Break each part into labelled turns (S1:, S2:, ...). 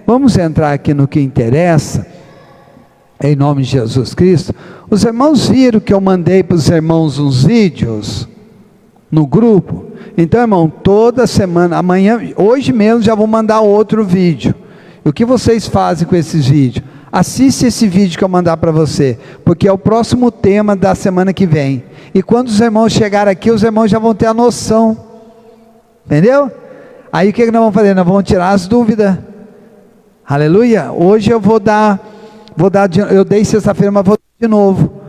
S1: Vamos entrar aqui no que interessa, em nome de Jesus Cristo. Os irmãos viram que eu mandei para os irmãos uns vídeos no grupo? Então, irmão, toda semana, amanhã, hoje mesmo já vou mandar outro vídeo. E o que vocês fazem com esses vídeos? Assiste esse vídeo que eu mandar para você, porque é o próximo tema da semana que vem. E quando os irmãos chegarem aqui, os irmãos já vão ter a noção, entendeu? Aí o que nós vamos fazer? Nós vamos tirar as dúvidas. Aleluia. Hoje eu eu dei sexta-feira, mas vou dar de novo.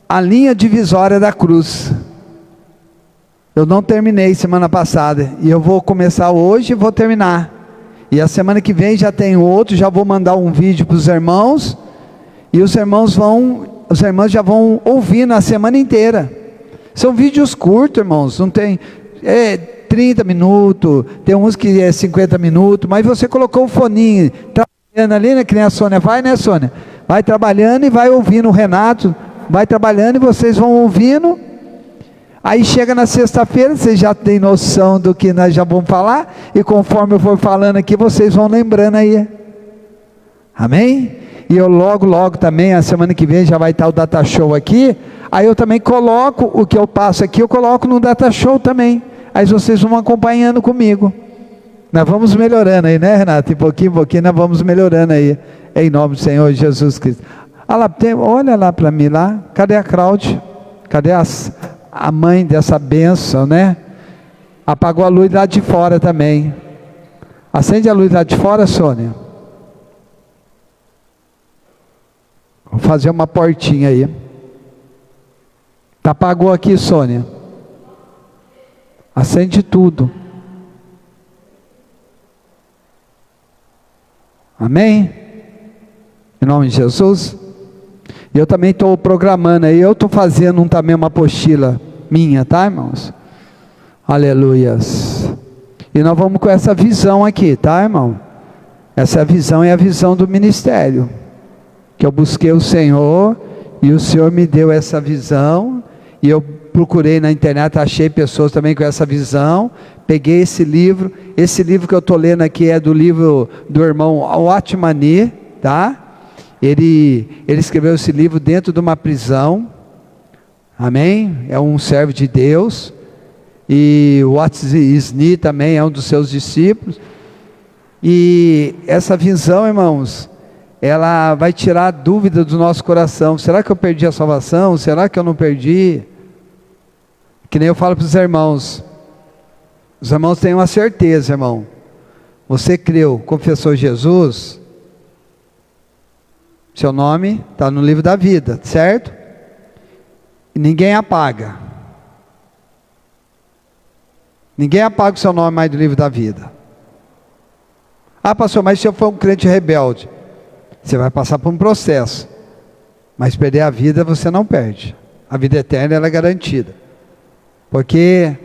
S1: A linha divisória da cruz. Eu não terminei semana passada, e eu vou começar hoje e vou terminar. E a semana que vem já tem outro, já vou mandar um vídeo para os irmãos, e os irmãos já vão ouvir na semana inteira. São vídeos curtos, irmãos, não tem 30 minutos, tem uns que é 50 minutos, mas você colocou o foninho, trabalhando ali, né, que nem a Sônia vai, né, Sônia? Vai trabalhando e vai ouvindo o Renato, vai trabalhando e vocês vão ouvindo. Aí chega na sexta-feira, vocês já têm noção do que nós já vamos falar, e conforme eu for falando aqui, vocês vão lembrando aí. Amém? E eu logo também, a semana que vem já vai estar o Data Show aqui, aí eu também coloco o que eu passo aqui, eu coloco no Data Show também, aí vocês vão acompanhando comigo. Nós vamos melhorando aí, né, Renato? Em pouquinho nós vamos melhorando aí, em nome do Senhor Jesus Cristo. Olha lá para mim lá, cadê a Cláudia? Cadê a mãe dessa bênção, né? Apagou a luz lá de fora também. Acende a luz lá de fora, Sônia. Vou fazer uma portinha aí. Apagou aqui, Sônia. Acende tudo. Amém? Em nome de Jesus. E eu também estou programando aí, eu estou fazendo também uma apostila minha, tá, irmãos? Aleluias. E nós vamos com essa visão aqui, tá, irmão? Essa visão é a visão do ministério, que eu busquei o Senhor, e o Senhor me deu essa visão, e eu procurei na internet, achei pessoas também com essa visão, peguei esse livro que eu estou lendo aqui é do livro do irmão Watmani, tá? Ele escreveu esse livro dentro de uma prisão, amém? É um servo de Deus, e o Watmani também é um dos seus discípulos, e essa visão, irmãos, ela vai tirar a dúvida do nosso coração. Será que eu perdi a salvação? Será que eu não perdi? Que nem eu falo para os irmãos têm uma certeza, irmão, você creu, confessou Jesus, seu nome está no livro da vida, certo? E ninguém apaga. Ninguém apaga o seu nome mais do livro da vida. Ah, pastor, mas se eu for um crente rebelde, você vai passar por um processo, mas perder a vida você não perde. A vida eterna ela é garantida, porque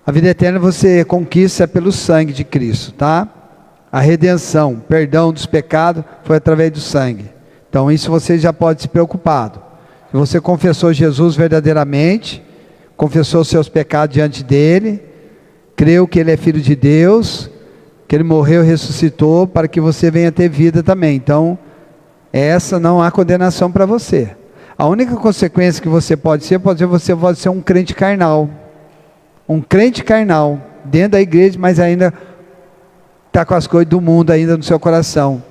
S1: a vida eterna você conquista pelo sangue de Cristo, tá? A redenção, perdão dos pecados, foi através do sangue. Então isso você já pode se preocupar. Se você confessou Jesus verdadeiramente, confessou os seus pecados diante dele, creu que ele é filho de Deus, que ele morreu e ressuscitou para que você venha ter vida também. Então essa não há condenação para você. A única consequência que você pode ser você pode ser um crente carnal. Um crente carnal, dentro da igreja, mas ainda está com as coisas do mundo ainda no seu coração.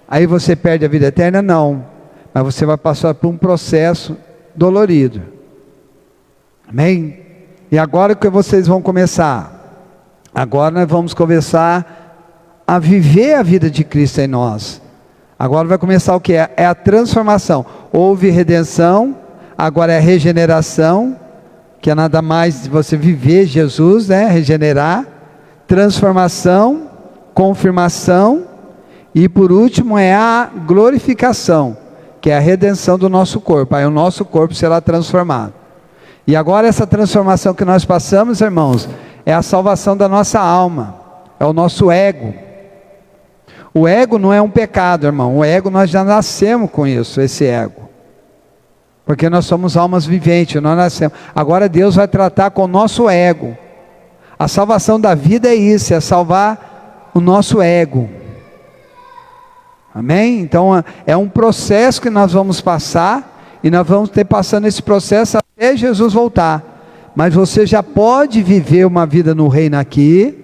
S1: Aí você perde a vida eterna? Não. Mas você vai passar por um processo dolorido. Amém? E agora que vocês vão começar? Agora nós vamos começar a viver a vida de Cristo em nós. Agora vai começar o que? É a transformação. Houve redenção, agora é a regeneração, que é nada mais de você viver Jesus, né? Regenerar, transformação, confirmação, e por último é a glorificação, que é a redenção do nosso corpo. Aí o nosso corpo será transformado. E agora essa transformação que nós passamos, irmãos, é a salvação da nossa alma, é o nosso ego. O ego não é um pecado, irmão. O ego nós já nascemos com isso, esse ego, porque nós somos almas viventes, nós nascemos. Agora Deus vai tratar com o nosso ego. A salvação da vida é isso, é salvar o nosso ego. Amém? Então é um processo que nós vamos passar, e nós vamos ter passando esse processo até Jesus voltar. Mas você já pode viver uma vida no reino aqui,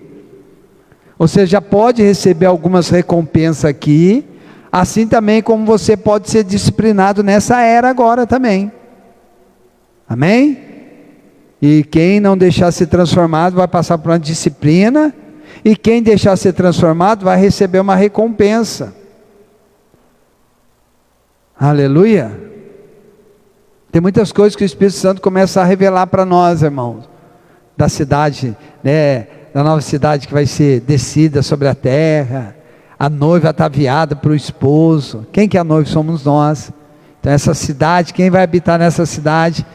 S1: você já pode receber algumas recompensas aqui, assim também como você pode ser disciplinado nessa era agora também. Amém? E quem não deixar ser transformado vai passar por uma disciplina, e quem deixar ser transformado vai receber uma recompensa. Aleluia. Tem muitas coisas que o Espírito Santo começa a revelar para nós, irmãos, da cidade, né, da nova cidade que vai ser descida sobre a terra. A noiva ataviada para o esposo. Quem que é a noiva? Somos nós. Então essa cidade, quem vai habitar nessa cidade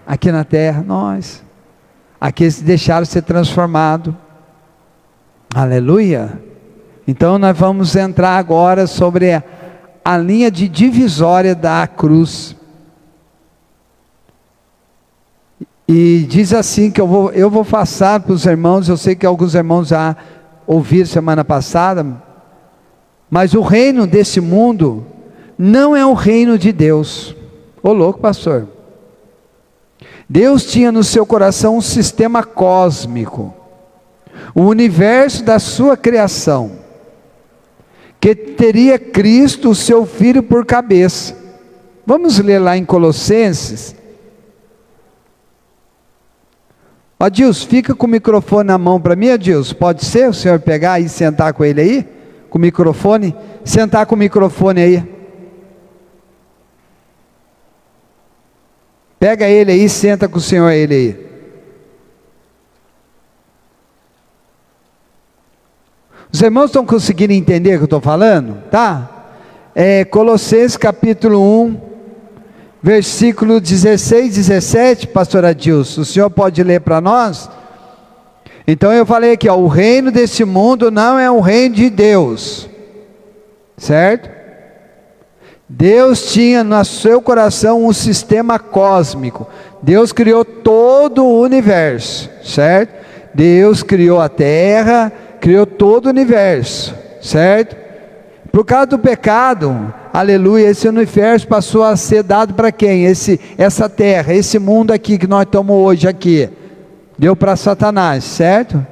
S1: aqui na terra? Nós. Aqueles que deixaram ser transformados. Aleluia. Então nós vamos entrar agora sobre a linha de divisória da cruz. E diz assim, que eu vou passar para os irmãos, eu sei que alguns irmãos já ouviram semana passada, mas o reino desse mundo não é o reino de Deus. Ô louco, pastor. Deus tinha no seu coração um sistema cósmico, o universo da sua criação, que teria Cristo, o seu Filho, por cabeça. Vamos ler lá em Colossenses. Adilson, fica com o microfone na mão para mim, Adilson. Pode ser o senhor pegar e sentar com ele aí? Com o microfone? Sentar com o microfone aí. Pega ele aí, senta com o senhor ele aí. Os irmãos estão conseguindo entender o que eu estou falando? Tá? Colossenses capítulo 1, versículo 16, 17, pastor Adilson, o senhor pode ler para nós? Então eu falei aqui, ó, o reino desse mundo não é o reino de Deus, certo? Deus tinha no seu coração um sistema cósmico. Deus criou todo o universo, certo? Deus criou a terra, criou todo o universo, certo? Por causa do pecado, aleluia, esse universo passou a ser dado para quem? Essa terra, esse mundo aqui que nós estamos hoje aqui, deu para Satanás, certo?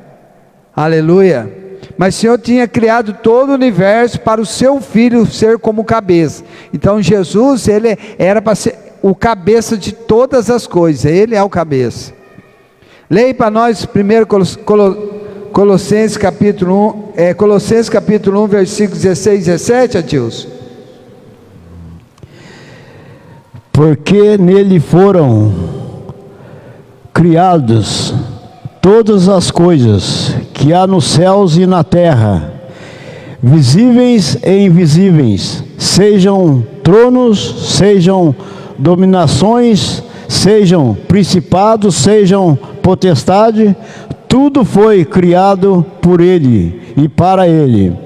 S1: Aleluia. Mas o Senhor tinha criado todo o universo para o seu Filho ser como cabeça. Então Jesus, ele era para ser o cabeça de todas as coisas, ele é o cabeça. Leia para nós primeiro Colossenses capítulo 1, versículos 16 e 17, Adilson.
S2: Porque nele foram criados todas as coisas que há nos céus e na terra, visíveis e invisíveis, sejam tronos, sejam dominações, sejam principados, sejam potestade, tudo foi criado por Ele e para Ele.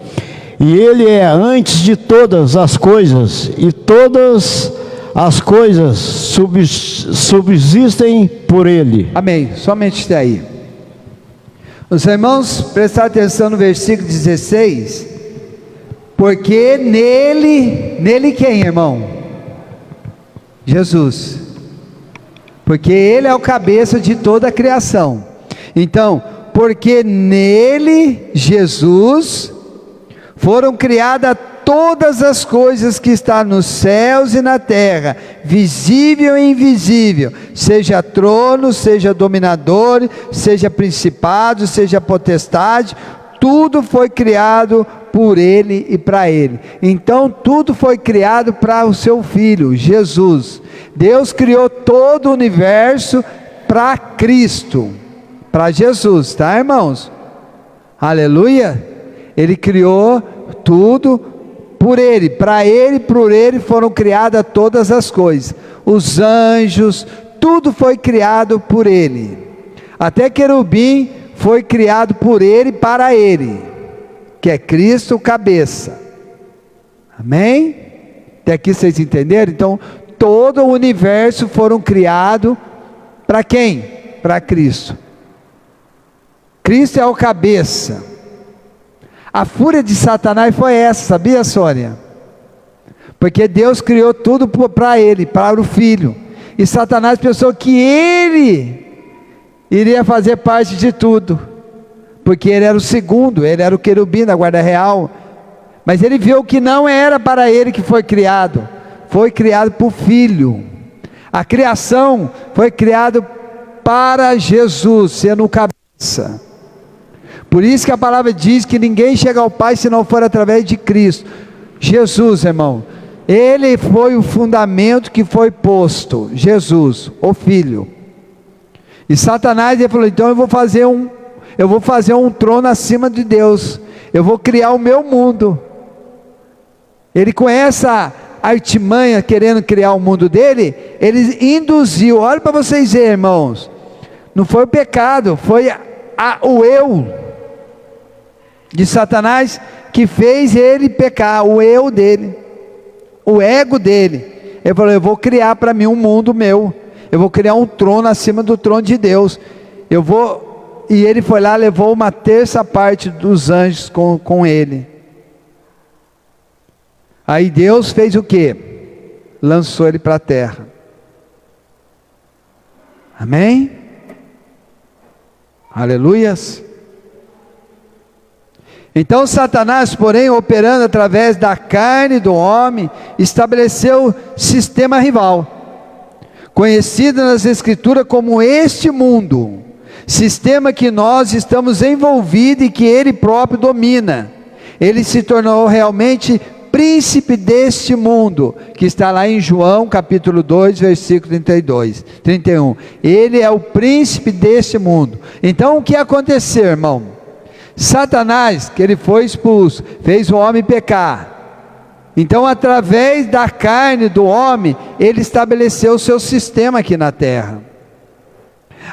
S2: E Ele é antes de todas as coisas, e todas as coisas subsistem por Ele.
S1: Amém. Somente isso aí. Os irmãos, prestar atenção no versículo 16. Porque nele quem, irmão? Jesus. Porque Ele é o cabeça de toda a criação. Então, porque nele, Jesus, foram criadas todas as coisas que estão nos céus e na terra, visível e invisível, seja trono, seja dominador, seja principado, seja potestade, tudo foi criado por Ele e para Ele. Então tudo foi criado para o seu Filho, Jesus. Deus criou todo o universo para Cristo, para Jesus, tá, irmãos? Aleluia. Ele criou tudo por Ele, para Ele e por Ele foram criadas todas as coisas. Os anjos, tudo foi criado por Ele. Até querubim foi criado por Ele e para Ele, que é Cristo o cabeça. Amém? Até aqui vocês entenderam? Então todo o universo foram criado para quem? Para Cristo. Cristo é o cabeça. A fúria de Satanás foi essa, sabia, Sônia? Porque Deus criou tudo para ele, para o Filho. E Satanás pensou que ele iria fazer parte de tudo, porque ele era o segundo, ele era o querubim da guarda real. Mas ele viu que não era para ele que foi criado para o Filho. A criação foi criada para Jesus, sendo o cabeça. Por isso que a palavra diz que ninguém chega ao Pai se não for através de Cristo. Jesus, irmão, Ele foi o fundamento que foi posto, Jesus, o Filho. E Satanás, ele falou, então eu vou fazer um trono acima de Deus, eu vou criar o meu mundo. Ele, com essa artimanha, querendo criar o mundo dele, ele induziu, olha para vocês verem, irmãos, não foi o pecado, foi o eu de Satanás que fez ele pecar, o eu dele, o ego dele. Ele falou, eu vou criar para mim um mundo meu, eu vou criar um trono acima do trono de Deus, e ele foi lá, levou uma terça parte dos anjos com ele. Aí Deus fez o quê? Lançou ele para a terra. Amém? Aleluias. Então Satanás, porém, operando através da carne do homem, estabeleceu sistema rival, conhecido nas Escrituras como este mundo, sistema que nós estamos envolvidos e que ele próprio domina. Ele se tornou realmente príncipe deste mundo, que está lá em João capítulo 2, versículo 31. Ele é o príncipe deste mundo. Então o que aconteceu, irmão? Satanás, que ele foi expulso, fez o homem pecar. Então, através da carne do homem, ele estabeleceu o seu sistema aqui na terra.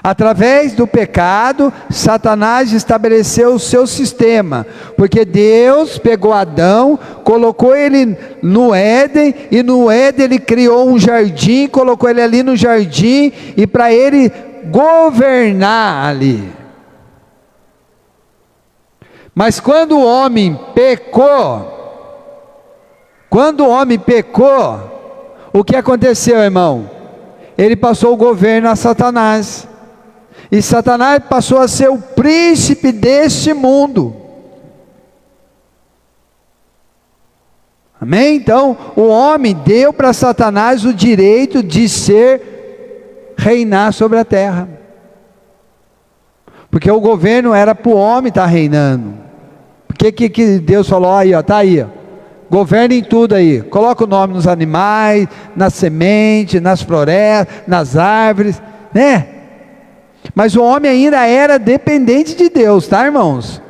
S1: Através do pecado, Satanás estabeleceu o seu sistema, porque Deus pegou Adão, colocou ele no Éden, e no Éden ele criou um jardim, colocou ele ali no jardim, e para ele governar ali. Mas quando o homem pecou, o que aconteceu, irmão? Ele passou o governo a Satanás, e Satanás passou a ser o príncipe deste mundo. Amém? Então, o homem deu para Satanás o direito de reinar sobre a terra, porque o governo era para o homem estar reinando. Porque que Deus falou, aí ó, está aí, ó, governe em tudo aí, coloca o nome nos animais, nas sementes, nas florestas, nas árvores, né? Mas o homem ainda era dependente de Deus, tá, irmãos?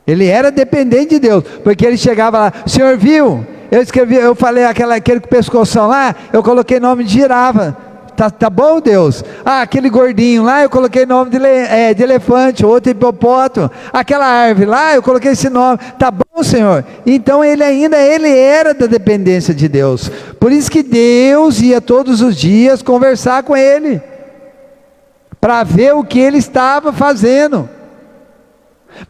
S1: Ele era dependente de Deus, porque ele chegava lá, o senhor viu? Eu falei aquele pescoção lá, eu coloquei nome de girafa. Tá bom, Deus? Aquele gordinho lá, eu coloquei nome de elefante, outro hipopótamo. Aquela árvore lá, eu coloquei esse nome. Tá bom, Senhor? Então ele era da dependência de Deus. Por isso que Deus ia todos os dias conversar com ele, para ver o que ele estava fazendo.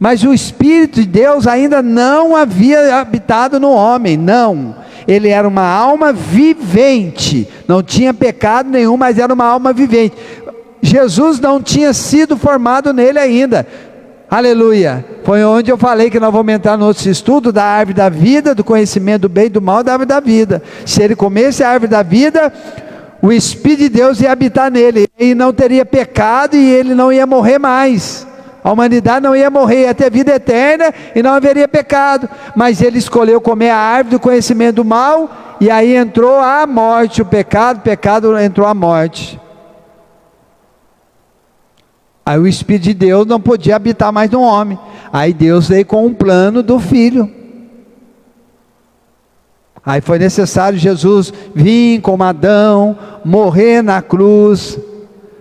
S1: Mas o Espírito de Deus ainda não havia habitado no homem, não. Ele era uma alma vivente, não tinha pecado nenhum, mas era uma alma vivente. Jesus não tinha sido formado nele ainda. Aleluia. Foi onde eu falei que nós vamos entrar no outro estudo da árvore da vida, do conhecimento do bem e do mal, da árvore da vida. Se ele comesse a árvore da vida, o Espírito de Deus ia habitar nele, e não teria pecado, e ele não ia morrer mais. A humanidade não ia morrer, ia ter vida eterna e não haveria pecado. Mas ele escolheu comer a árvore do conhecimento do mal, e aí entrou a morte, o pecado entrou a morte. Aí o Espírito de Deus não podia habitar mais no homem. Aí Deus veio com um plano do Filho. Aí foi necessário Jesus vir como Adão, morrer na cruz,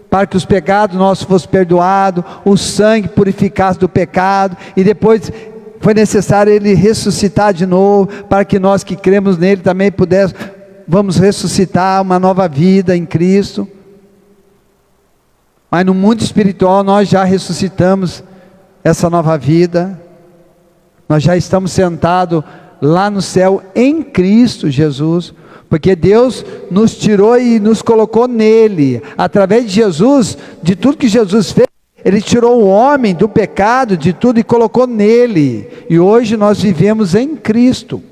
S1: para que os pecados nossos fossem perdoados, o sangue purificasse do pecado, e depois foi necessário ele ressuscitar de novo, para que nós que cremos nele também vamos ressuscitar uma nova vida em Cristo. Mas no mundo espiritual nós já ressuscitamos essa nova vida, nós já estamos sentados lá no céu em Cristo Jesus, porque Deus nos tirou e nos colocou nele, através de Jesus, de tudo que Jesus fez, Ele tirou o homem do pecado, de tudo, e colocou nele, e hoje nós vivemos em Cristo,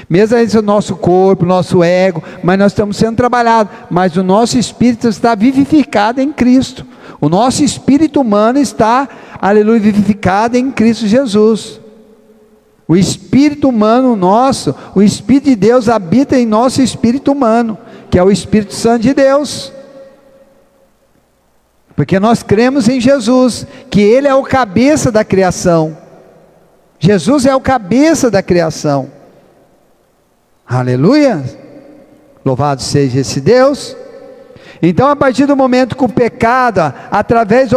S1: mesmo esse o nosso corpo, nosso ego, mas nós estamos sendo trabalhados, mas o nosso espírito está vivificado em Cristo, o nosso espírito humano está, aleluia, vivificado em Cristo Jesus. O espírito humano nosso, o Espírito de Deus habita em nosso espírito humano, que é o Espírito Santo de Deus, porque nós cremos em Jesus, que Ele é o cabeça da criação, Jesus é o cabeça da criação, aleluia, louvado seja esse Deus. Então, a partir do momento que o pecado,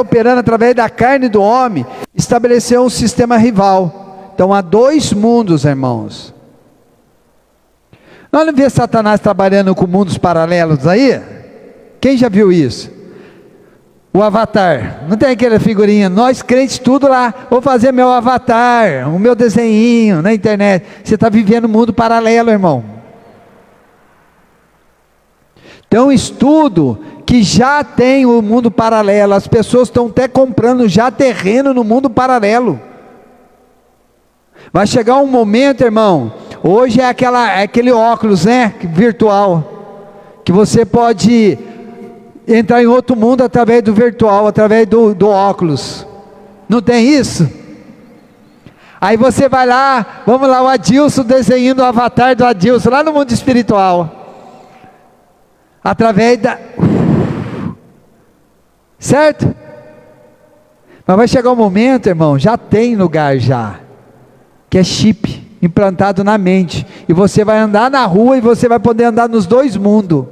S1: operando através da carne do homem, estabeleceu um sistema rival. Então há dois mundos, irmãos. Nós não vemos Satanás trabalhando com mundos paralelos aí? Quem já viu isso? O avatar, não tem aquela figurinha, nós crentes tudo lá, vou fazer meu avatar, o meu desenhinho na internet. Você está vivendo um mundo paralelo, irmão. Então estudo que já tem o mundo paralelo, as pessoas estão até comprando já terreno no mundo paralelo. Vai chegar um momento, irmão, hoje é aquele óculos, né, virtual, que você pode entrar em outro mundo através do virtual, através do óculos, não tem isso? Aí você vai lá, vamos lá, o Adilson desenhando o avatar do Adilson, lá no mundo espiritual, através certo? Mas vai chegar um momento, irmão, já tem lugar já, que é chip implantado na mente, e você vai andar na rua e você vai poder andar nos dois mundos,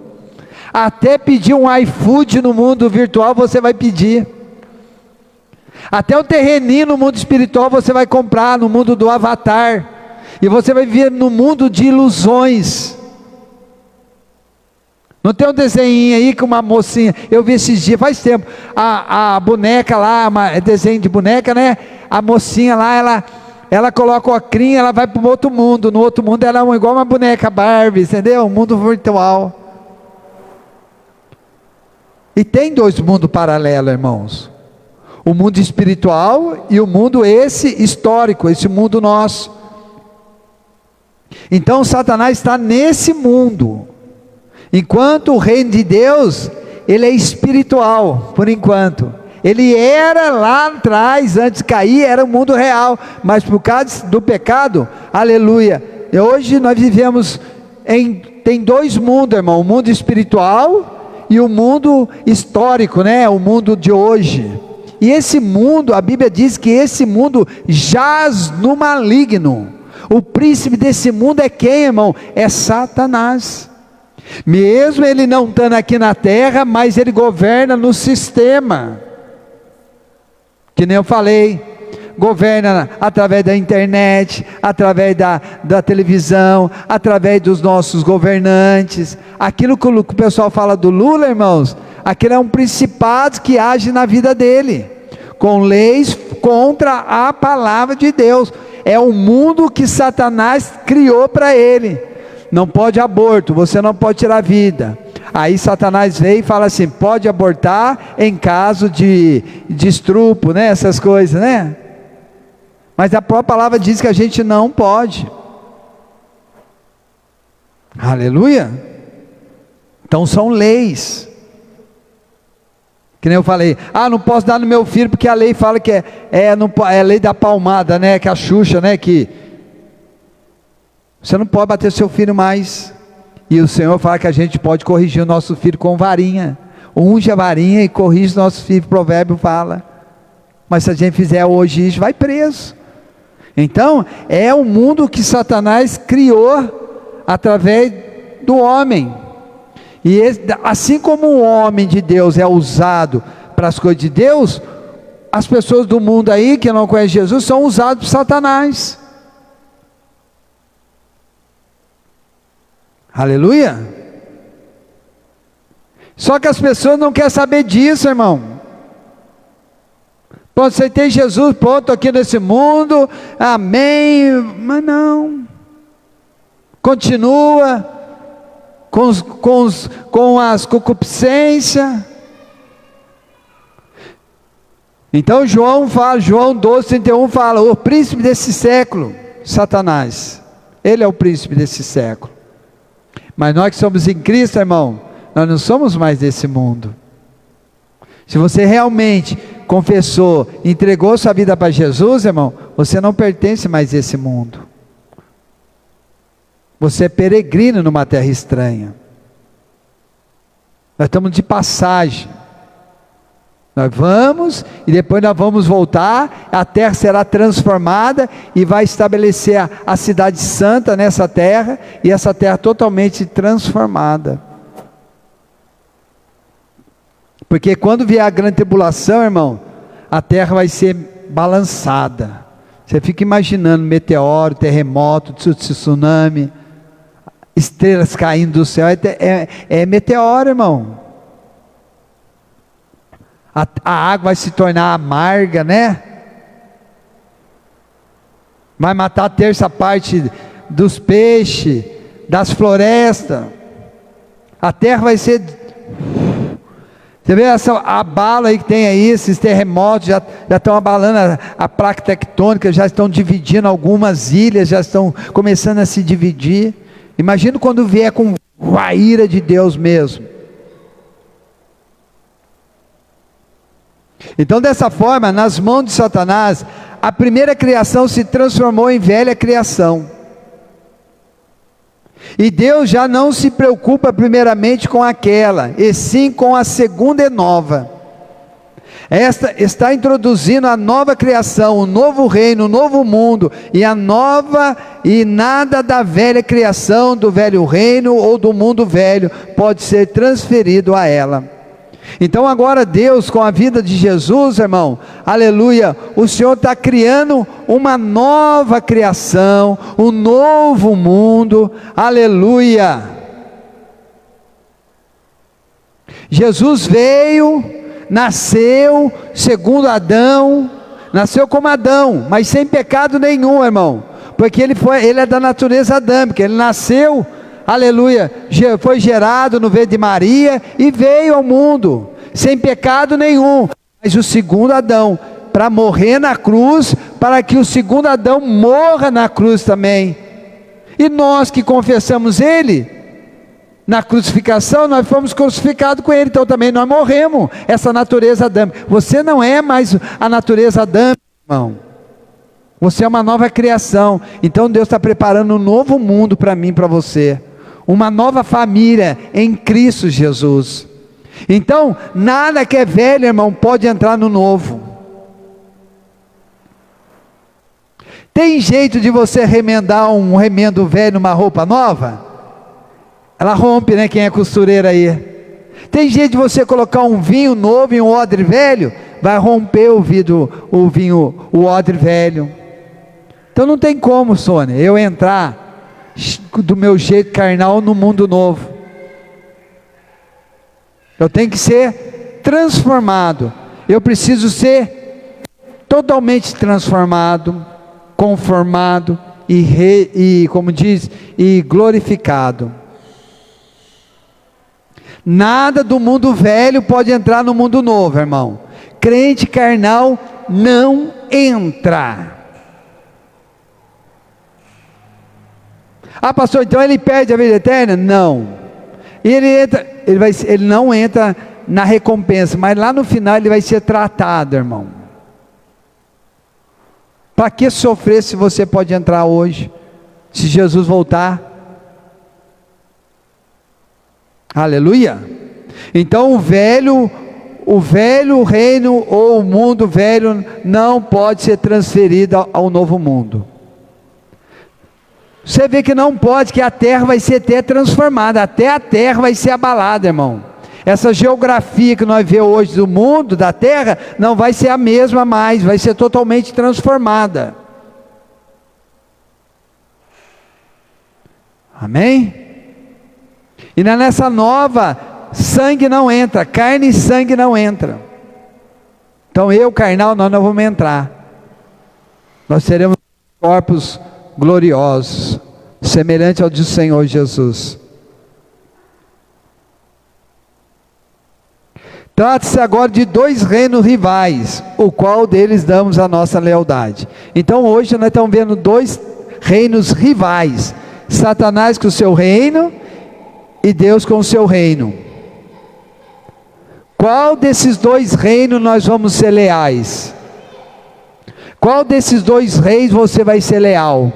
S1: até pedir um iFood no mundo virtual você vai pedir, até um terreninho no mundo espiritual você vai comprar, no mundo do avatar, e você vai viver no mundo de ilusões. Não tem um desenho aí com uma mocinha, eu vi esses dias, faz tempo, a boneca lá, desenho de boneca, né, a mocinha lá, ela coloca o ocrinho, ela vai para um outro mundo, no outro mundo ela é igual uma boneca Barbie, entendeu? Um mundo virtual. E tem dois mundos paralelos, irmãos, o mundo espiritual e o mundo esse histórico, esse mundo nosso. Então Satanás está nesse mundo, enquanto o reino de Deus, ele é espiritual, por enquanto. Ele era lá atrás, antes de cair, era o mundo real, mas por causa do pecado, aleluia, e hoje nós vivemos tem dois mundos, irmão, o mundo espiritual e o mundo histórico, né, o mundo de hoje. E esse mundo, a Bíblia diz que esse mundo jaz no maligno. O príncipe desse mundo é quem, irmão? É Satanás. Mesmo ele não estando aqui na terra, mas ele governa no sistema, que nem eu falei, governa através da internet, através da televisão, através dos nossos governantes. Aquilo que o pessoal fala do Lula, irmãos, aquele é um principado que age na vida dele, com leis contra a palavra de Deus. É o mundo que Satanás criou para ele. Não pode aborto, você não pode tirar a vida. Aí Satanás veio e fala assim, pode abortar em caso de estupro, né? Essas coisas, né? Mas a própria palavra diz que a gente não pode. Aleluia. Então são leis. Que nem eu falei, não posso dar no meu filho porque a lei fala que é a lei da palmada, né? Que a Xuxa, né? Que você não pode bater seu filho mais. E o Senhor fala que a gente pode corrigir o nosso filho com varinha. Unge a varinha e corrige o nosso filho, o provérbio fala. Mas se a gente fizer hoje isso, vai preso. Então, é o mundo que Satanás criou através do homem. E assim como o homem de Deus é usado para as coisas de Deus, as pessoas do mundo aí que não conhecem Jesus são usadas por Satanás. Aleluia. Só que as pessoas não querem saber disso, irmão. Pronto, aceitei Jesus, pronto, aqui nesse mundo, amém, mas não. continua com as concupiscências. Então João 12:31 fala, o príncipe desse século, Satanás, ele é o príncipe desse século. Mas nós que somos em Cristo, irmão, nós não somos mais desse mundo. Se você realmente confessou, entregou sua vida para Jesus, irmão, você não pertence mais a esse mundo. Você é peregrino numa terra estranha. Nós estamos de passagem. Nós vamos e depois nós vamos voltar, a terra será transformada e vai estabelecer a cidade santa nessa terra, e essa terra totalmente transformada. Porque quando vier a grande tribulação, irmão, a terra vai ser balançada. Você fica imaginando meteoro, terremoto, tsunami, estrelas caindo do céu, é meteoro, irmão. A água vai se tornar amarga, né? Vai matar a terça parte dos peixes, das florestas. A terra vai ser... Você vê essa abala aí que tem aí, esses terremotos já estão abalando a placa tectônica, já estão dividindo algumas ilhas, já estão começando a se dividir. Imagina quando vier com a ira de Deus mesmo. Então, dessa forma, nas mãos de Satanás, a primeira criação se transformou em velha criação. E Deus já não se preocupa primeiramente com aquela, e sim com a segunda e nova. Esta está introduzindo a nova criação, o novo reino, o novo mundo, e nada da velha criação, do velho reino ou do mundo velho pode ser transferido a ela. Então agora Deus, com a vida de Jesus, irmão, aleluia, o Senhor está criando uma nova criação, um novo mundo, aleluia. Jesus veio, nasceu segundo Adão, nasceu como Adão, mas sem pecado nenhum, irmão, porque ele é da natureza adâmica, ele nasceu, aleluia, foi gerado no ventre de Maria e veio ao mundo, sem pecado nenhum, mas o segundo Adão, para morrer na cruz, para que o segundo Adão morra na cruz também, e nós que confessamos Ele, na crucificação, nós fomos crucificados com Ele, então também nós morremos, essa natureza adâmica. Você não é mais a natureza adâmica, irmão, você é uma nova criação. Então Deus está preparando um novo mundo para mim, para você, uma nova família em Cristo Jesus. Então, nada que é velho, irmão, pode entrar no novo. Tem jeito de você remendar um remendo velho numa roupa nova? Ela rompe, né? Quem é costureira aí. Tem jeito de você colocar um vinho novo em um odre velho? Vai romper o odre velho. Então não tem como, Sônia, eu entrar do meu jeito carnal no mundo novo. Eu tenho que ser transformado. Eu preciso ser totalmente transformado, conformado e glorificado. Nada do mundo velho pode entrar no mundo novo, irmão. Crente carnal não entra. Ah, pastor, então ele perde a vida eterna? Não. Ele não entra na recompensa, mas lá no final ele vai ser tratado, irmão. Para que sofrer se você pode entrar hoje? Se Jesus voltar? Aleluia. Então o velho reino ou o mundo velho não pode ser transferido ao novo mundo. Você vê que não pode, que a terra vai ser até transformada, até a terra vai ser abalada, irmão. Essa geografia que nós vemos hoje do mundo, da terra, não vai ser a mesma mais, vai ser totalmente transformada. Amém? E nessa nova, sangue não entra, carne e sangue não entra. Então eu, carnal, nós não vamos entrar. Nós seremos corpos gloriosos, semelhante ao do Senhor Jesus. Trata-se agora de dois reinos rivais, o qual deles damos a nossa lealdade. Então hoje nós estamos vendo dois reinos rivais, Satanás com o seu reino e Deus com o seu reino. Qual desses dois reinos nós vamos ser leais? Qual desses dois reis você vai ser leal?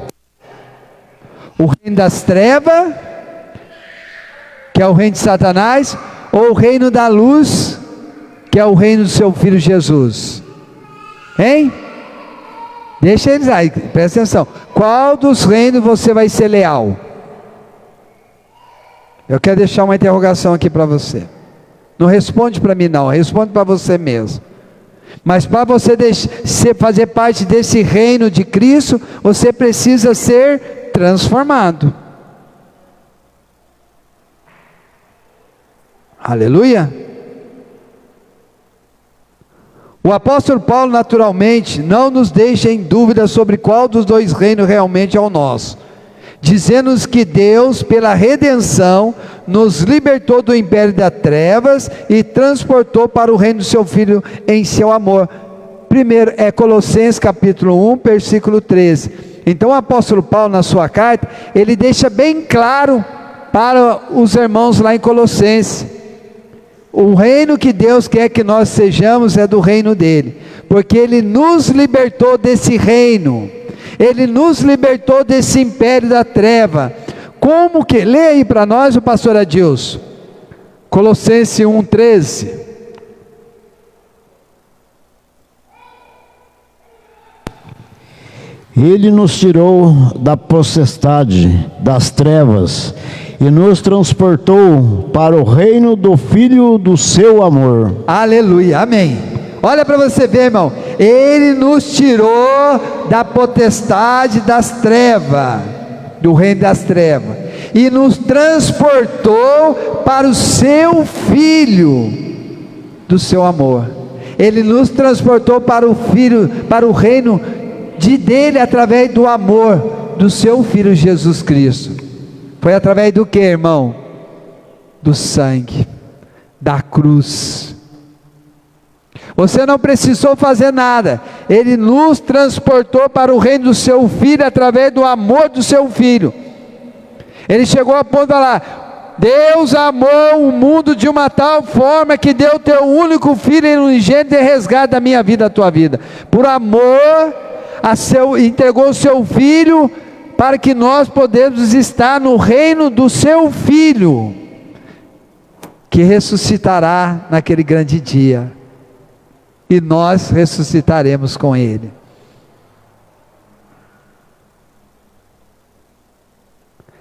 S1: O reino das trevas, que é o reino de Satanás, ou o reino da luz, que é o reino do seu Filho Jesus? Hein? Deixa eles aí, presta atenção. Qual dos reinos você vai ser leal? Eu quero deixar uma interrogação aqui para você. Não responde para mim não, responde para você mesmo. Mas para você fazer parte desse reino de Cristo, você precisa ser transformado. Aleluia! O apóstolo Paulo naturalmente não nos deixa em dúvida sobre qual dos dois reinos realmente é o nosso, dizendo-nos que Deus, pela redenção, nos libertou do império das trevas e transportou para o reino do seu Filho em seu amor. Primeiro é Colossenses capítulo 1, versículo 13. Então o apóstolo Paulo, na sua carta, ele deixa bem claro para os irmãos lá em Colossenses: o reino que Deus quer que nós sejamos é do reino dele, porque ele nos libertou desse reino, ele nos libertou desse império da treva. Como que? Lê aí para nós o pastor Adilson, Colossenses 1,13.
S2: Ele nos tirou da potestade das trevas e nos transportou para o reino do Filho do seu amor.
S1: Aleluia, amém. Olha para você ver, irmão, ele nos tirou da potestade das trevas, do reino das trevas, e nos transportou para o seu Filho do seu amor. Ele nos transportou para o Filho, para o reino dele, através do amor do seu Filho Jesus Cristo. Foi através do que, irmão? Do sangue, da cruz. Você não precisou fazer nada, ele nos transportou para o reino do seu Filho, através do amor do seu Filho. Ele chegou a ponto de falar: Deus amou o mundo de uma tal forma que deu o teu único Filho unigênito de resgate da minha vida, da tua vida. Por amor, entregou o seu Filho, para que nós podemos estar no reino do seu Filho, que ressuscitará naquele grande dia, e nós ressuscitaremos com ele.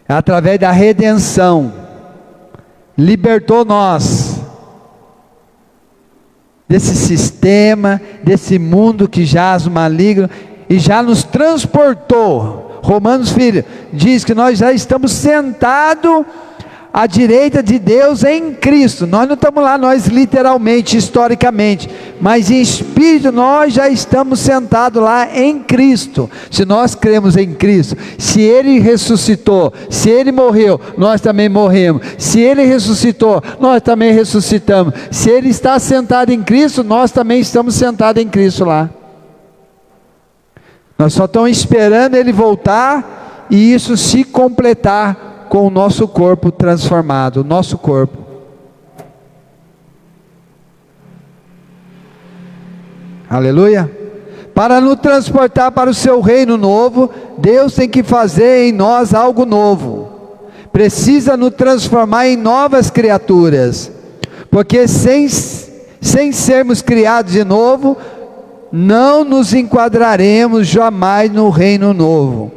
S1: Através da redenção, libertou nós desse sistema, desse mundo que jaz o maligno, e já nos transportou. Romanos, filho, diz que nós já estamos sentados à direita de Deus em Cristo. Nós não estamos lá, nós literalmente, historicamente, mas em espírito nós já estamos sentados lá em Cristo. Se nós cremos em Cristo, se Ele ressuscitou, se Ele morreu, nós também morremos. Se Ele ressuscitou, nós também ressuscitamos. Se Ele está sentado em Cristo, nós também estamos sentados em Cristo lá. Nós só estamos esperando Ele voltar e isso se completar com o nosso corpo transformado, o nosso corpo. Aleluia. Para nos transportar para o seu reino novo, Deus tem que fazer em nós algo novo. Precisa nos transformar em novas criaturas, porque sem sermos criados de novo, não nos enquadraremos jamais no reino novo.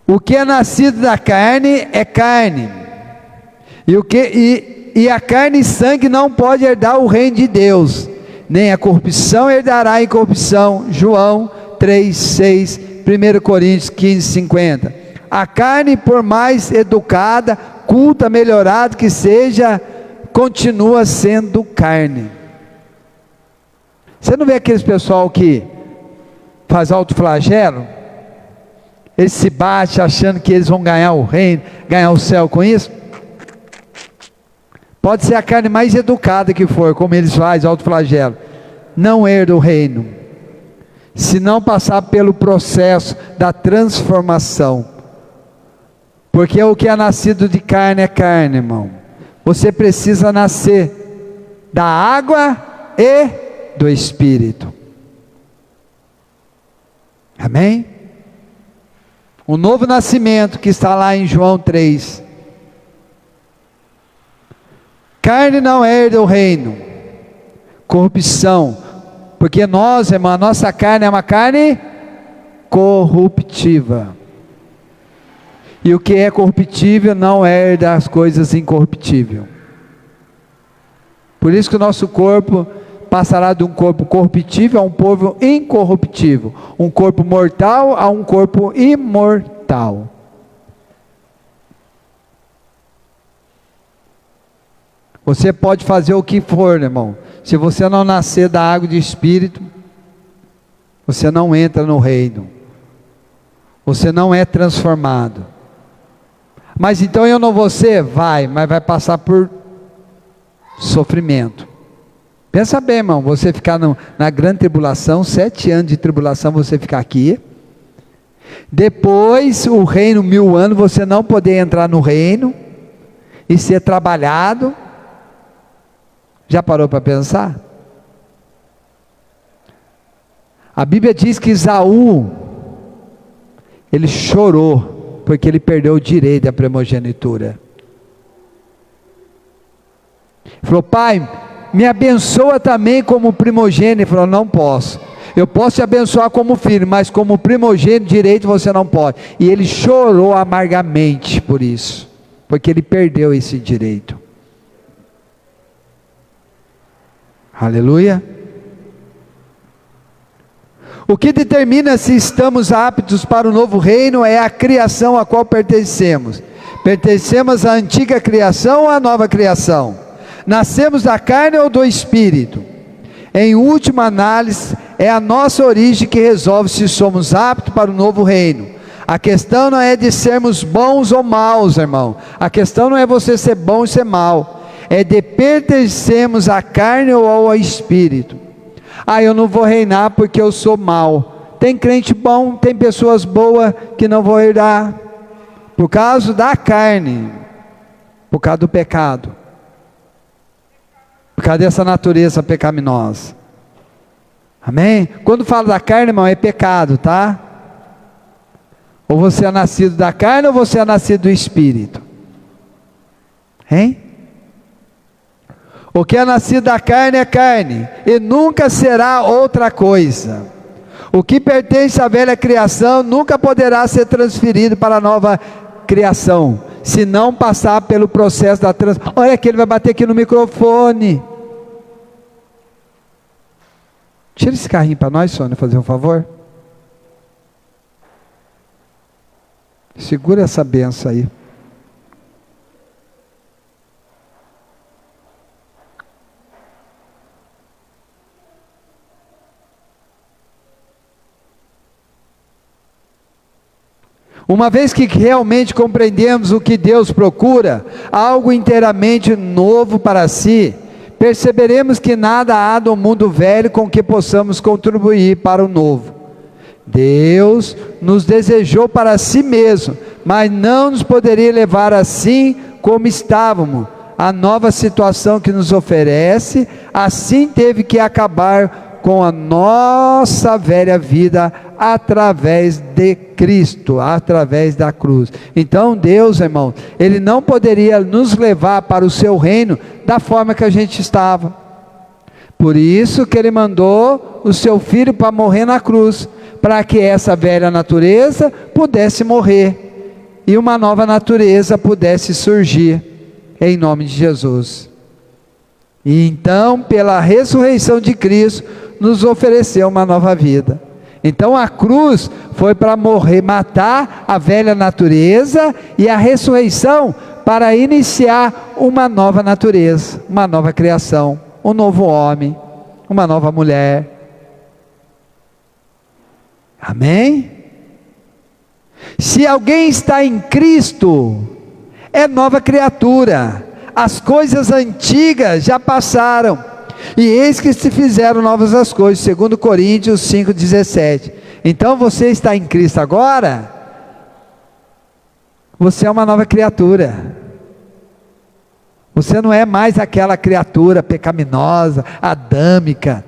S1: O que é nascido da carne é carne, e a carne e sangue não pode herdar o reino de Deus, nem a corrupção herdará a incorrupção. João 3:6, 1 Coríntios 15:50. A carne, por mais educada, culta, melhorada que seja, continua sendo carne. Você não vê aqueles pessoal que faz autoflagelo? Eles se batem achando que eles vão ganhar o reino, ganhar o céu com isso. Pode ser a carne mais educada que for, como eles fazem, autoflagelo. Não herda o reino, se não passar pelo processo da transformação. Porque o que é nascido de carne é carne, irmão. Você precisa nascer da água e do Espírito. Amém? O novo nascimento que está lá em João 3. Carne não herda o reino. Corrupção. Porque nós, irmão, a nossa carne é uma carne corruptiva. E o que é corruptível não herda as coisas incorruptíveis. Por isso que o nosso corpo passará de um corpo corruptível a um corpo incorruptível. Um corpo mortal a um corpo imortal. Você pode fazer o que for, irmão. Se você não nascer da água de Espírito, você não entra no reino. Você não é transformado. Mas então eu não vou ser? Vai, mas vai passar por sofrimento. Pensa bem, irmão, você ficar na grande tribulação, 7 anos de tribulação, você ficar aqui. Depois, o reino, 1000 anos, você não poder entrar no reino e ser trabalhado. Já parou para pensar? A Bíblia diz que Esaú, ele chorou, porque ele perdeu o direito da primogenitura. Ele falou: pai, me abençoa também como primogênito. Ele falou: não posso. Eu posso te abençoar como filho, mas como primogênito direito você não pode. E ele chorou amargamente por isso, porque ele perdeu esse direito. Aleluia. O que determina se estamos aptos para o novo reino é a criação a qual pertencemos. Pertencemos à antiga criação ou à nova criação? Nascemos da carne ou do Espírito? Em última análise, é a nossa origem que resolve se somos aptos para o novo reino. A questão não é de sermos bons ou maus, irmão. A questão não é você ser bom e ser mau. É de pertencermos à carne ou ao Espírito. Ah, eu não vou reinar porque eu sou mau. Tem crente bom, tem pessoas boas que não vão herdar. Por causa da carne. Por causa do pecado. Por causa dessa natureza pecaminosa. Amém? Quando falo da carne, irmão, é pecado, tá? Ou você é nascido da carne ou você é nascido do Espírito. Hein? O que é nascido da carne é carne, e nunca será outra coisa. O que pertence à velha criação nunca poderá ser transferido para a nova criação, se não passar pelo processo da transformação. Olha que ele vai bater aqui no microfone. Tira esse carrinho para nós, Sônia, fazer um favor. Segura essa benção aí. Uma vez que realmente compreendemos o que Deus procura, algo inteiramente novo para si, perceberemos que nada há do mundo velho com que possamos contribuir para o novo. Deus nos desejou para si mesmo, mas não nos poderia levar assim como estávamos. A nova situação que nos oferece, assim teve que acabar com a nossa velha vida através de Cristo, através da cruz. Então Deus, irmão, Ele não poderia nos levar para o seu reino da forma que a gente estava. Por isso que Ele mandou o seu Filho para morrer na cruz, para que essa velha natureza pudesse morrer, e uma nova natureza pudesse surgir, em nome de Jesus. E então, pela ressurreição de Cristo, nos ofereceu uma nova vida. Então a cruz foi para morrer, matar a velha natureza, e a ressurreição para iniciar uma nova natureza, uma nova criação, um novo homem, uma nova mulher. Amém? Se alguém está em Cristo, é nova criatura. As coisas antigas já passaram, e eis que se fizeram novas as coisas, segundo Coríntios 5,17. Então você está em Cristo agora, você é uma nova criatura. Você não é mais aquela criatura pecaminosa, adâmica.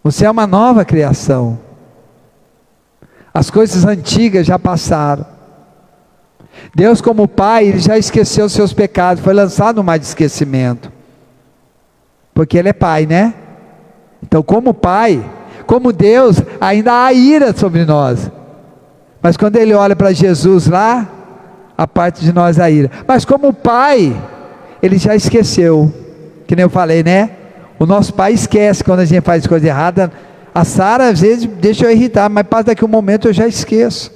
S1: Você é uma nova criação. As coisas antigas já passaram. Deus, como Pai, Ele já esqueceu os seus pecados, foi lançado no mar de esquecimento, porque Ele é Pai, né? Então, como Pai, como Deus, ainda há ira sobre nós, mas quando Ele olha para Jesus lá, a parte de nós a ira, mas como Pai, Ele já esqueceu, que nem eu falei, né? O nosso Pai esquece quando a gente faz coisa errada. A Sara às vezes deixa eu irritar, mas passa daqui um momento eu já esqueço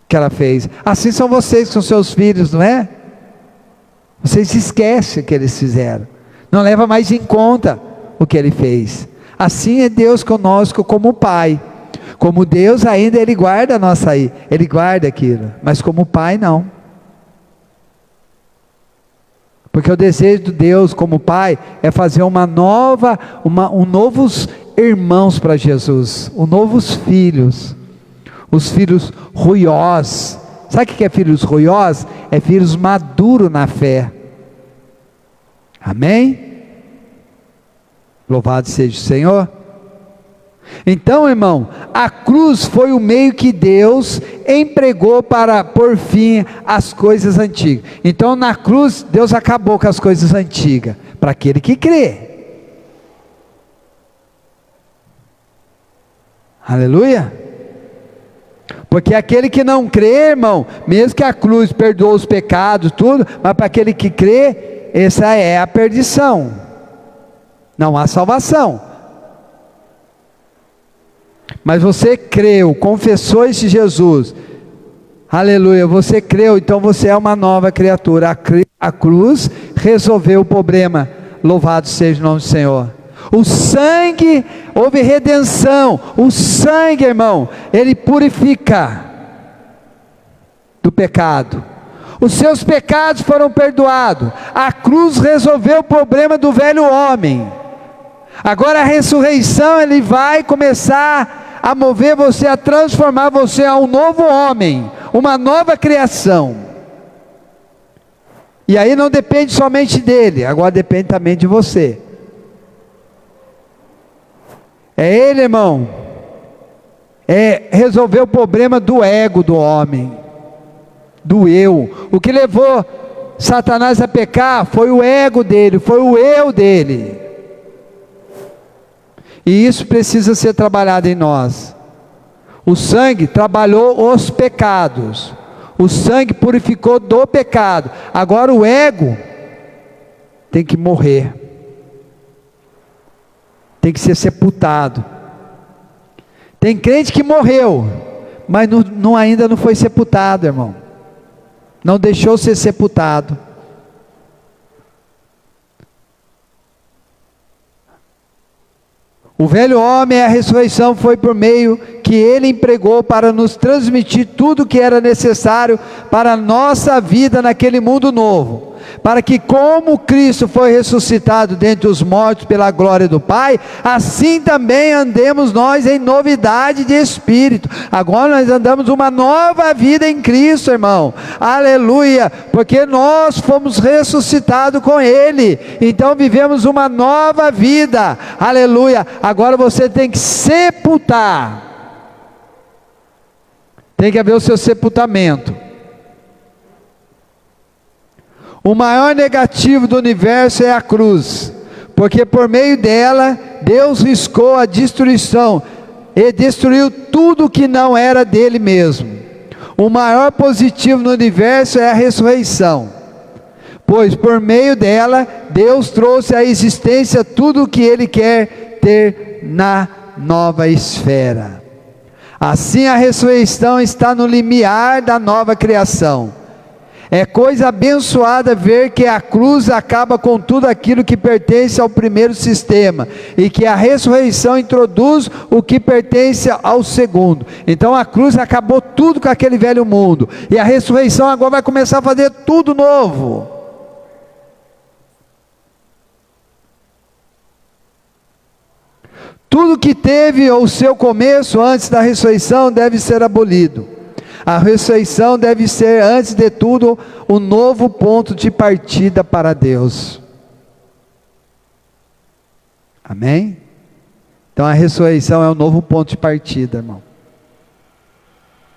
S1: que ela fez. Assim são vocês com seus filhos, não é? Vocês esquecem o que eles fizeram, não leva mais em conta o que Ele fez. Assim é Deus conosco como Pai. Como Deus ainda Ele guarda a nossa ira, Ele guarda aquilo, mas como Pai não. Porque o desejo de Deus como Pai é fazer novos irmãos para Jesus, novos filhos, os filhos ruiós. Sabe o que é filhos ruiós? É filhos maduros na fé. Amém? Louvado seja o Senhor. Então, irmão, a cruz foi o meio que Deus empregou para pôr fim às coisas antigas. Então, na cruz, Deus acabou com as coisas antigas, para aquele que crê. Aleluia. Porque aquele que não crê, irmão, mesmo que a cruz perdoa os pecados, tudo, mas para aquele que crê, essa é a perdição, não há salvação. Mas você creu, confessou esse Jesus, aleluia, você creu, então você é uma nova criatura. A cruz resolveu o problema, louvado seja o nome do Senhor. O sangue, houve redenção, o sangue, irmão, ele purifica do pecado, os seus pecados foram perdoados, a cruz resolveu o problema do velho homem. Agora a ressurreição, ele vai começar a mover você, a transformar você a um novo homem, uma nova criação. E aí não depende somente dele, agora depende também de você. É ele, irmão, é resolver o problema do ego do homem, do eu. O que levou Satanás a pecar foi o ego dele, foi o eu dele. E isso precisa ser trabalhado em nós. O sangue trabalhou os pecados, o sangue purificou do pecado. Agora o ego tem que morrer, tem que ser sepultado. Tem crente que morreu, mas ainda não foi sepultado, irmão, não deixou ser sepultado. O velho homem, a ressurreição foi por meio que ele empregou para nos transmitir tudo o que era necessário para a nossa vida naquele mundo novo, para que como Cristo foi ressuscitado dentre os mortos pela glória do Pai, assim também andemos nós em novidade de espírito. Agora nós andamos uma nova vida em Cristo, irmão, aleluia, porque nós fomos ressuscitados com Ele, então vivemos uma nova vida, aleluia. Agora você tem que sepultar, tem que haver o seu sepultamento. O maior negativo do universo é a cruz, porque por meio dela, Deus riscou a destruição, e destruiu tudo que não era dele mesmo. O maior positivo no universo é a ressurreição, pois por meio dela, Deus trouxe à existência tudo o que Ele quer ter na nova esfera. Assim a ressurreição está no limiar da nova criação. É coisa abençoada ver que a cruz acaba com tudo aquilo que pertence ao primeiro sistema, e que a ressurreição introduz o que pertence ao segundo. Então a cruz acabou tudo com aquele velho mundo, e a ressurreição agora vai começar a fazer tudo novo. Tudo que teve o seu começo antes da ressurreição deve ser abolido. A ressurreição deve ser, antes de tudo, o novo ponto de partida para Deus. Amém? Então a ressurreição é o novo ponto de partida, irmão.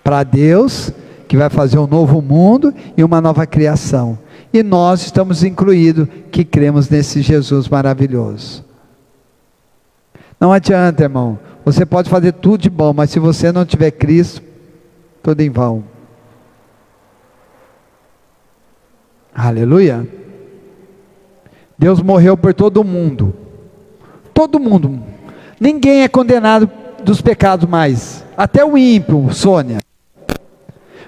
S1: Para Deus, que vai fazer um novo mundo e uma nova criação. E nós estamos incluídos, que cremos nesse Jesus maravilhoso. Não adianta, irmão. Você pode fazer tudo de bom, mas se você não tiver Cristo, tudo em vão. Aleluia. Deus morreu por todo mundo. Todo mundo. Ninguém é condenado dos pecados mais. Até o ímpio, Sônia.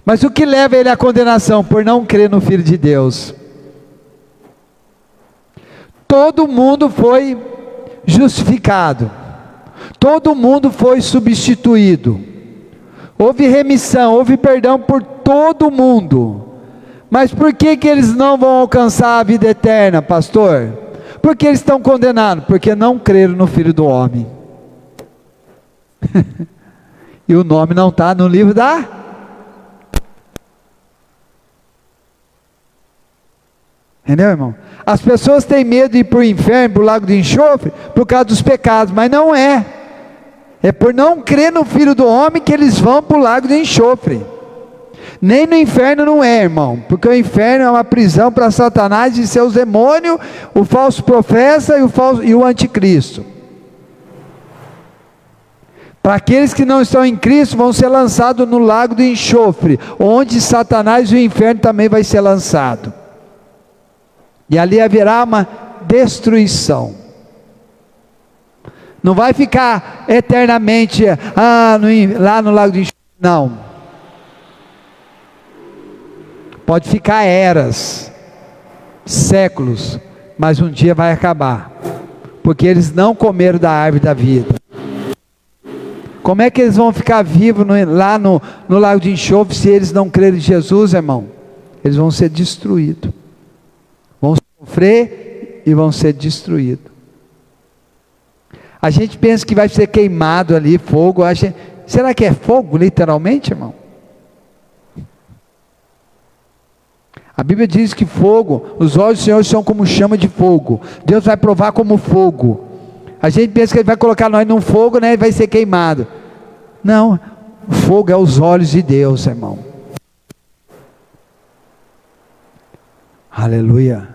S1: Mas o que leva ele à condenação? Por não crer no Filho de Deus. Todo mundo foi justificado. Todo mundo foi substituído. Houve remissão, houve perdão por todo mundo. Mas por que eles não vão alcançar a vida eterna, pastor? Porque eles estão condenados, porque não creram no Filho do Homem. E o nome não está no livro da... Entendeu, irmão? As pessoas têm medo de ir para o inferno, para o lago de enxofre, por causa dos pecados, mas não é. É por não crer no Filho do Homem que eles vão para o lago de enxofre. Nem no inferno não é, irmão, porque o inferno é uma prisão para Satanás e seus demônios, o falso profeta e o anticristo. Para aqueles que não estão em Cristo, vão ser lançados no lago de enxofre, onde Satanás e o inferno também vai ser lançado. E ali haverá uma destruição. Não vai ficar eternamente lá no lago de enxofre, não. Pode ficar eras, séculos, mas um dia vai acabar, porque eles não comeram da árvore da vida. Como é que eles vão ficar vivos lá no lago de enxofre se eles não crerem em Jesus, irmão? Eles vão ser destruídos, vão sofrer e vão ser destruídos. A gente pensa que vai ser queimado ali, fogo. Será que é fogo, literalmente, irmão? A Bíblia diz que fogo, os olhos do Senhor são como chama de fogo. Deus vai provar como fogo. A gente pensa que Ele vai colocar nós num fogo, né, e vai ser queimado. Não, o fogo é os olhos de Deus, irmão. Aleluia.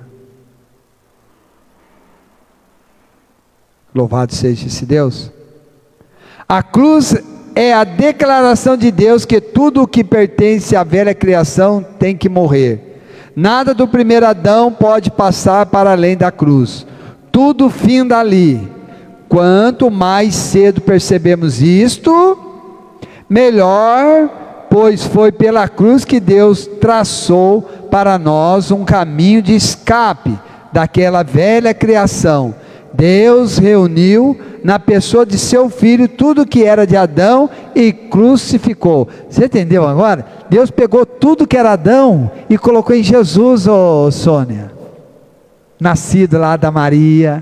S1: Louvado seja esse Deus. A cruz é a declaração de Deus que tudo o que pertence à velha criação tem que morrer. Nada do primeiro Adão pode passar para além da cruz. Tudo finda ali. Quanto mais cedo percebemos isto, melhor, pois foi pela cruz que Deus traçou para nós um caminho de escape daquela velha criação. Deus reuniu na pessoa de seu filho tudo que era de Adão e crucificou. Você entendeu agora? Deus pegou tudo que era Adão e colocou em Jesus, Sônia, nascido lá da Maria.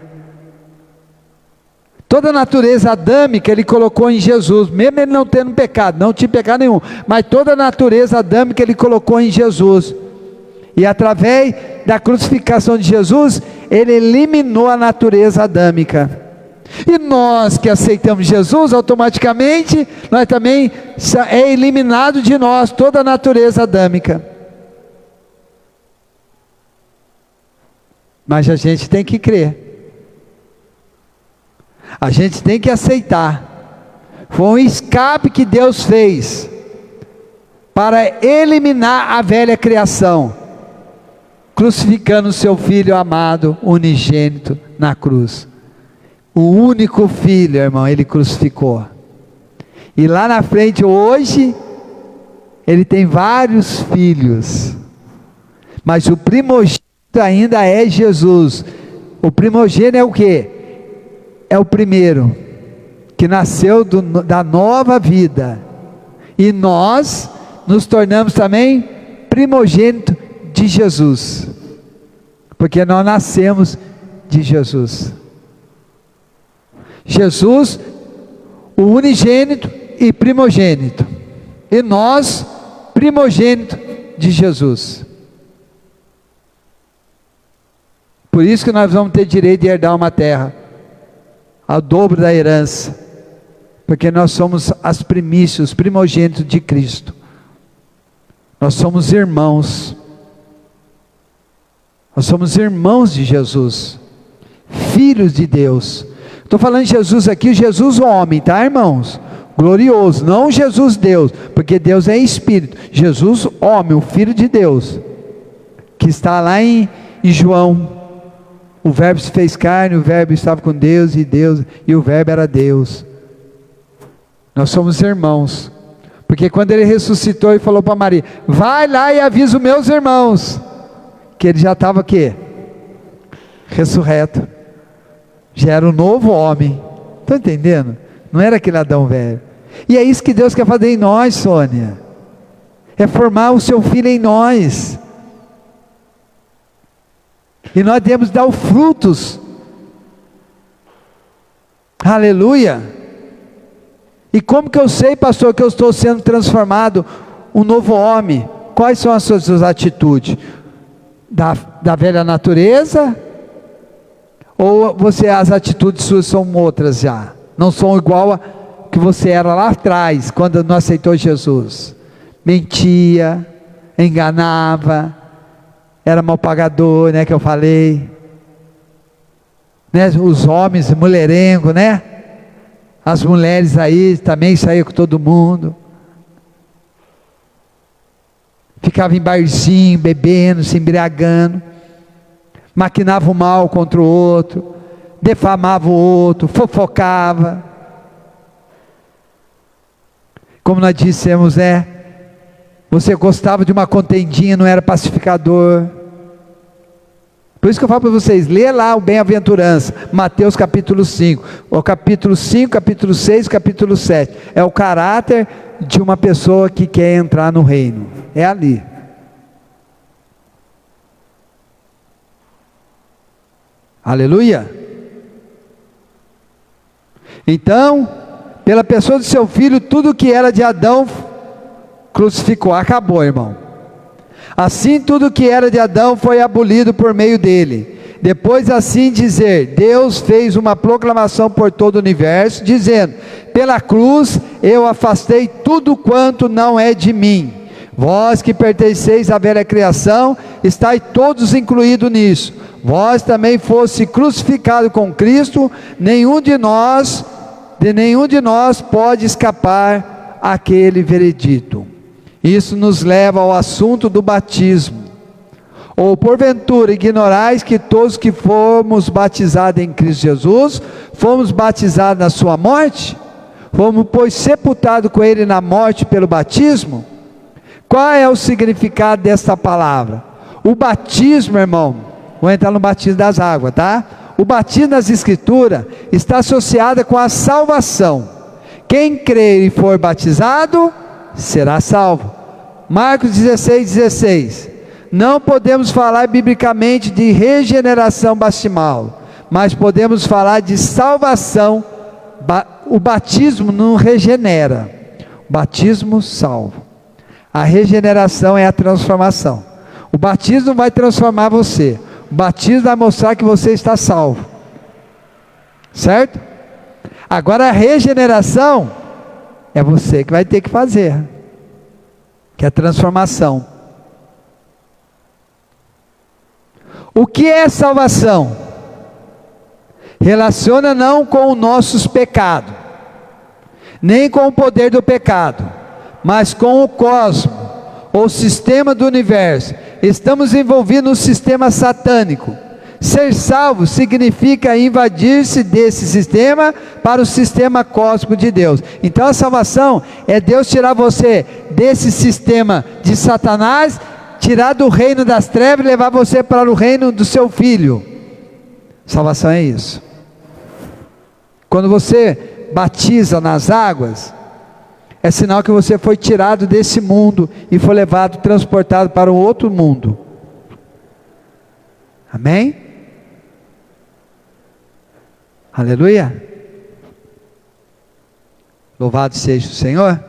S1: Toda a natureza adâmica Ele colocou em Jesus, mesmo Ele não tendo pecado, não tinha pecado nenhum, mas toda a natureza adâmica Ele colocou em Jesus. E através da crucificação de Jesus, Ele eliminou a natureza adâmica. E nós que aceitamos Jesus, automaticamente, nós também é eliminado de nós toda a natureza adâmica. Mas a gente tem que crer. A gente tem que aceitar. Foi um escape que Deus fez para eliminar a velha criação, crucificando o seu Filho amado, unigênito, na cruz. O único Filho, irmão, Ele crucificou. E lá na frente, hoje, Ele tem vários filhos. Mas o primogênito ainda é Jesus. O primogênito é o quê? É o primeiro, que nasceu da nova vida. E nós nos tornamos também primogênito de Jesus. Porque nós nascemos de Jesus. Jesus, o unigênito e primogênito. E nós, primogênito de Jesus. Por isso que nós vamos ter direito de herdar uma terra, ao dobro da herança, porque nós somos as primícias, os primogênitos de Cristo. Nós somos irmãos. Nós somos irmãos de Jesus, filhos de Deus. Estou falando de Jesus aqui, Jesus homem, tá, irmãos? Glorioso, não Jesus Deus, porque Deus é espírito. Jesus homem, o Filho de Deus, que está lá em João. O verbo se fez carne, o verbo estava com Deus, e o verbo era Deus. Nós somos irmãos, porque quando ele ressuscitou e falou para Maria, vai lá e avisa os meus irmãos, que ele já estava o quê? Ressurreto, já era um novo homem. Estão entendendo? Não era aquele Adão velho. E é isso que Deus quer fazer em nós, Sônia, é formar o seu filho em nós. E nós devemos dar os frutos. Aleluia. E como que eu sei, pastor, que eu estou sendo transformado um novo homem? Quais são as suas atitudes? Da velha natureza? Ou as atitudes suas são outras já? Não são igual a que você era lá atrás, quando não aceitou Jesus? Mentia, enganava, era mal pagador, né, que eu falei, né, os homens, mulherengo, né, as mulheres aí também saíam com todo mundo, ficava em barzinho, bebendo, se embriagando, maquinava o mal contra o outro, defamava o outro, fofocava, como nós dissemos, você gostava de uma contendinha, não era pacificador. Por isso que eu falo para vocês, lê lá o Bem-aventurança, Mateus capítulo 5, o capítulo 5, capítulo 6, capítulo 7, é o caráter de uma pessoa que quer entrar no reino, é ali. Aleluia. Então, pela pessoa do seu filho, tudo que era de Adão crucificou, acabou, irmão. Assim tudo que era de Adão foi abolido por meio dele. Depois assim dizer, Deus fez uma proclamação por todo o universo, dizendo, pela cruz eu afastei tudo quanto não é de mim. Vós que pertenceis à velha criação, estáis todos incluídos nisso. Vós também fosse crucificado com Cristo, nenhum de nós pode escapar àquele veredito. Isso nos leva ao assunto do batismo. Ou porventura ignorais que todos que fomos batizados em Cristo Jesus, fomos batizados na sua morte? Fomos, pois, sepultados com ele na morte pelo batismo? Qual é o significado desta palavra? O batismo, irmão, vou entrar no batismo das águas, tá? O batismo nas escrituras está associado com a salvação. Quem crer e for batizado, será salvo. Marcos 16:16. Não podemos falar biblicamente de regeneração batismal, mas podemos falar de salvação. O batismo não regenera, o batismo salva. A regeneração é a transformação. O batismo vai transformar você, o batismo vai mostrar que você está salvo, certo? Agora a regeneração é você que vai ter que fazer, que é a transformação. O que é salvação? Relaciona não com os nossos pecados, nem com o poder do pecado, mas com o cosmos, ou sistema do universo. Estamos envolvidos no sistema satânico. Ser salvo significa invadir-se desse sistema para o sistema cósmico de Deus. Então a salvação é Deus tirar você desse sistema de Satanás, tirar do reino das trevas e levar você para o reino do seu Filho. Salvação é isso. Quando você batiza nas águas, é sinal que você foi tirado desse mundo e foi levado, transportado para um outro mundo. Amém? Aleluia. Louvado seja o Senhor.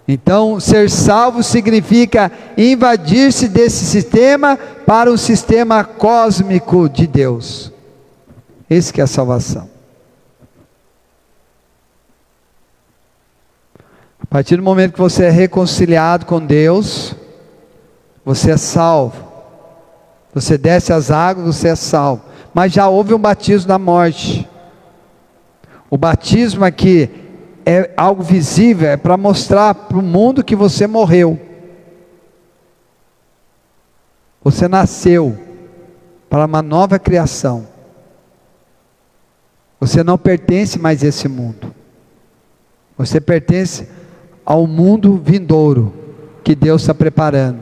S1: Então, ser salvo significa invadir-se desse sistema para um sistema cósmico de Deus. Esse que é a salvação. A partir do momento que você é reconciliado com Deus, você é salvo. Você desce as águas, você é salvo. Mas já houve um batismo na morte. O batismo aqui é algo visível, é para mostrar para o mundo que você morreu. Você nasceu para uma nova criação. Você não pertence mais a esse mundo. Você pertence ao mundo vindouro que Deus está preparando,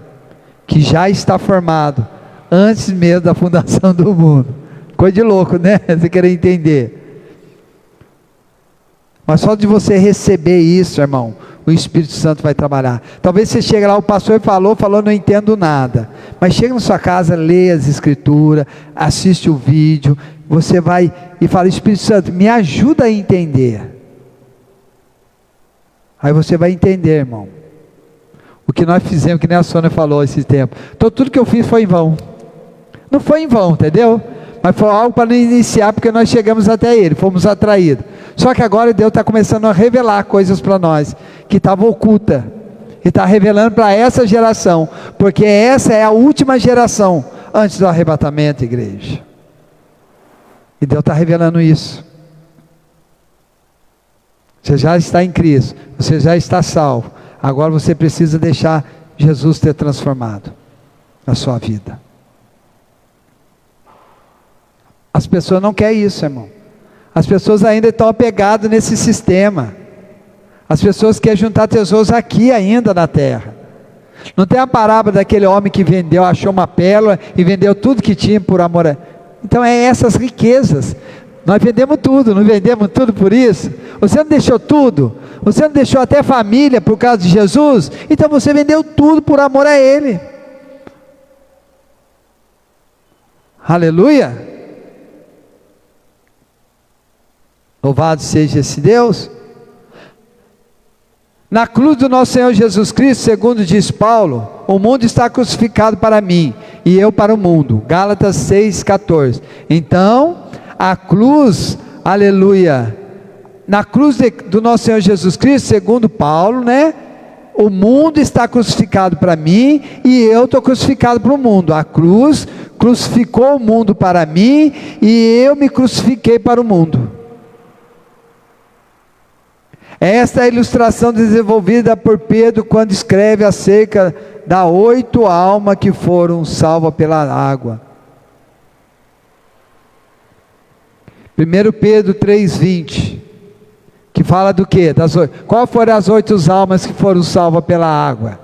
S1: que já está formado antes mesmo da fundação do mundo. Coisa de louco, né? Você querer entender. Mas só de você receber isso, irmão, o Espírito Santo vai trabalhar. Talvez você chegue lá, o pastor falou, não entendo nada. Mas chega na sua casa, lê as escrituras, assiste o vídeo, você vai e fala: Espírito Santo, me ajuda a entender. Aí você vai entender, irmão. O que nós fizemos, que nem a Sônia falou esse tempo. Então tudo que eu fiz foi em vão. Não foi em vão, entendeu? Mas foi algo para nos iniciar, porque nós chegamos até Ele, fomos atraídos. Só que agora Deus está começando a revelar coisas para nós, que estavam ocultas. E está revelando para essa geração, porque essa é a última geração, antes do arrebatamento, igreja. E Deus está revelando isso. Você já está em Cristo, você já está salvo. Agora você precisa deixar Jesus ter transformado a sua vida. As pessoas não querem isso, irmão. As pessoas ainda estão apegadas nesse sistema. As pessoas querem juntar tesouros aqui ainda na terra. Não tem a parábola daquele homem que vendeu, achou uma pérola e vendeu tudo que tinha por amor a... Então é essas riquezas. Nós vendemos tudo, não vendemos tudo por isso? Você não deixou tudo? Você não deixou até família por causa de Jesus? Então você vendeu tudo por amor a Ele. Aleluia! Louvado seja esse Deus. Na cruz do nosso Senhor Jesus Cristo, segundo diz Paulo, o mundo está crucificado para mim, e eu para o mundo. Gálatas 6,14. Então, a cruz, aleluia, na cruz do nosso Senhor Jesus Cristo, segundo Paulo, né? O mundo está crucificado para mim, e eu estou crucificado para o mundo. A cruz crucificou o mundo para mim, e eu me crucifiquei para o mundo. Esta é a ilustração desenvolvida por Pedro quando escreve acerca das 8 almas que foram salvas pela água. 1 Pedro 3,20, que fala do quê? Qual foram as 8 almas que foram salvas pela água?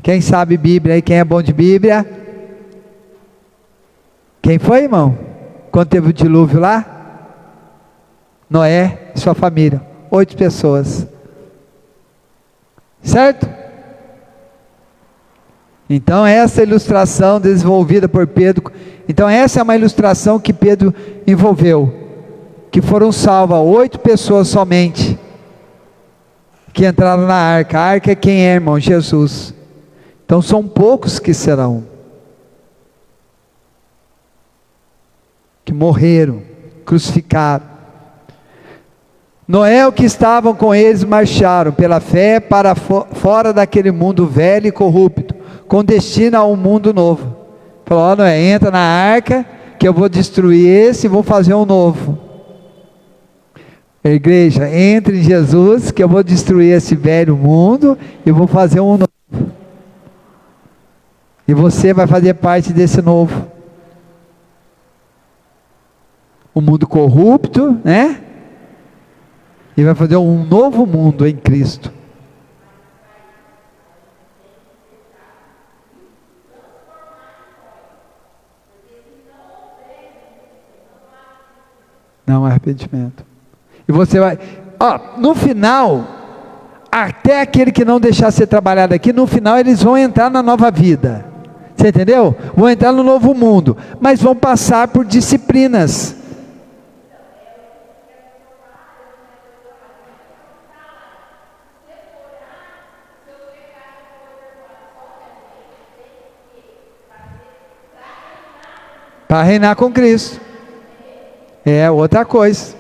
S1: Quem sabe Bíblia aí? Quem é bom de Bíblia? Quem foi, irmão? Quando teve o dilúvio lá? Noé e sua família. 8 pessoas, certo? Então essa ilustração desenvolvida por Pedro, então essa é uma ilustração que Pedro envolveu, que foram salvas 8 pessoas somente, que entraram na arca. A arca é quem é, irmão? Jesus. Então são poucos que serão, que morreram, crucificaram. Noé, o que estavam com eles, marcharam pela fé para fora daquele mundo velho e corrupto, com destino a um mundo novo. Falou: ó, Noé, entra na arca, que eu vou destruir esse e vou fazer um novo. Igreja, entre em Jesus, que eu vou destruir esse velho mundo e vou fazer um novo. E você vai fazer parte desse novo. O mundo corrupto, né? E vai fazer um novo mundo em Cristo. Não há arrependimento. E você vai, no final, até aquele que não deixar ser trabalhado aqui, no final eles vão entrar na nova vida. Você entendeu? Vão entrar no novo mundo, mas vão passar por disciplinas. Para reinar com Cristo. É outra coisa.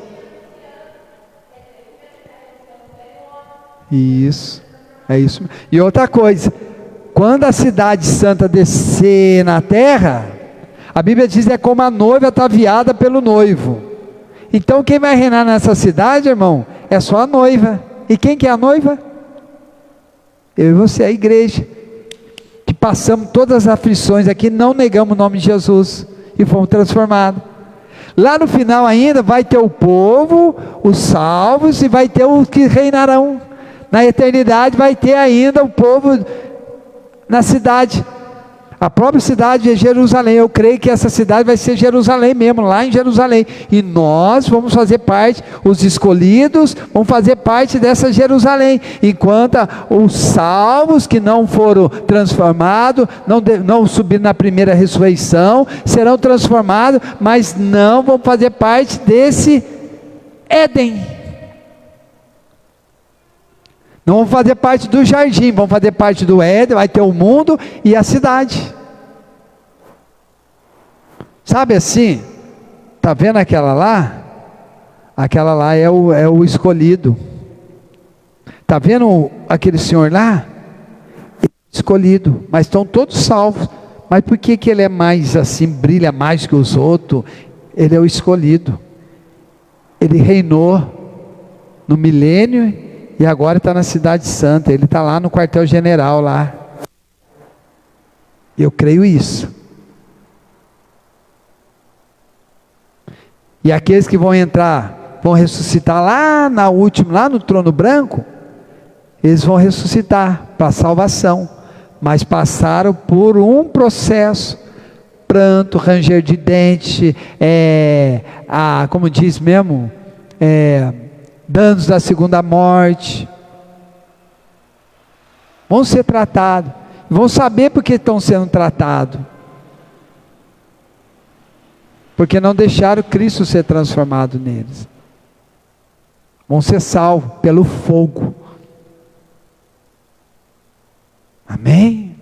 S1: Isso. É isso. E outra coisa. Quando a cidade santa descer na terra, a Bíblia diz é como a noiva ataviada pelo noivo. Então quem vai reinar nessa cidade, irmão, é só a noiva. E quem que é a noiva? Eu e você, a igreja. Que passamos todas as aflições aqui, não negamos o nome de Jesus. E fomos transformados. Lá no final ainda vai ter o povo, os salvos, e vai ter os que reinarão. Na eternidade vai ter ainda o povo na cidade. A própria cidade é Jerusalém. Eu creio que essa cidade vai ser Jerusalém mesmo, lá em Jerusalém. E nós vamos fazer parte, os escolhidos, vão fazer parte dessa Jerusalém. Enquanto os salvos que não foram transformados, não subiram na primeira ressurreição, serão transformados, mas não vão fazer parte desse Éden. Não vão fazer parte do jardim, vão fazer parte do Éden, vai ter o mundo e a cidade. Sabe assim? Está vendo aquela lá? Aquela lá é o escolhido. Está vendo aquele senhor lá? Escolhido, mas estão todos salvos. Mas por que ele é mais assim, brilha mais que os outros? Ele é o escolhido. Ele reinou no milênio e agora está na cidade santa. Ele está lá no quartel-general lá. Eu creio isso. E aqueles que vão entrar, vão ressuscitar lá na última, lá no trono branco, eles vão ressuscitar para a salvação. Mas passaram por um processo, pranto, ranger de dente, como diz mesmo, danos da segunda morte, vão ser tratados, vão saber porque estão sendo tratados, porque não deixaram Cristo ser transformado neles, vão ser salvos pelo fogo, amém?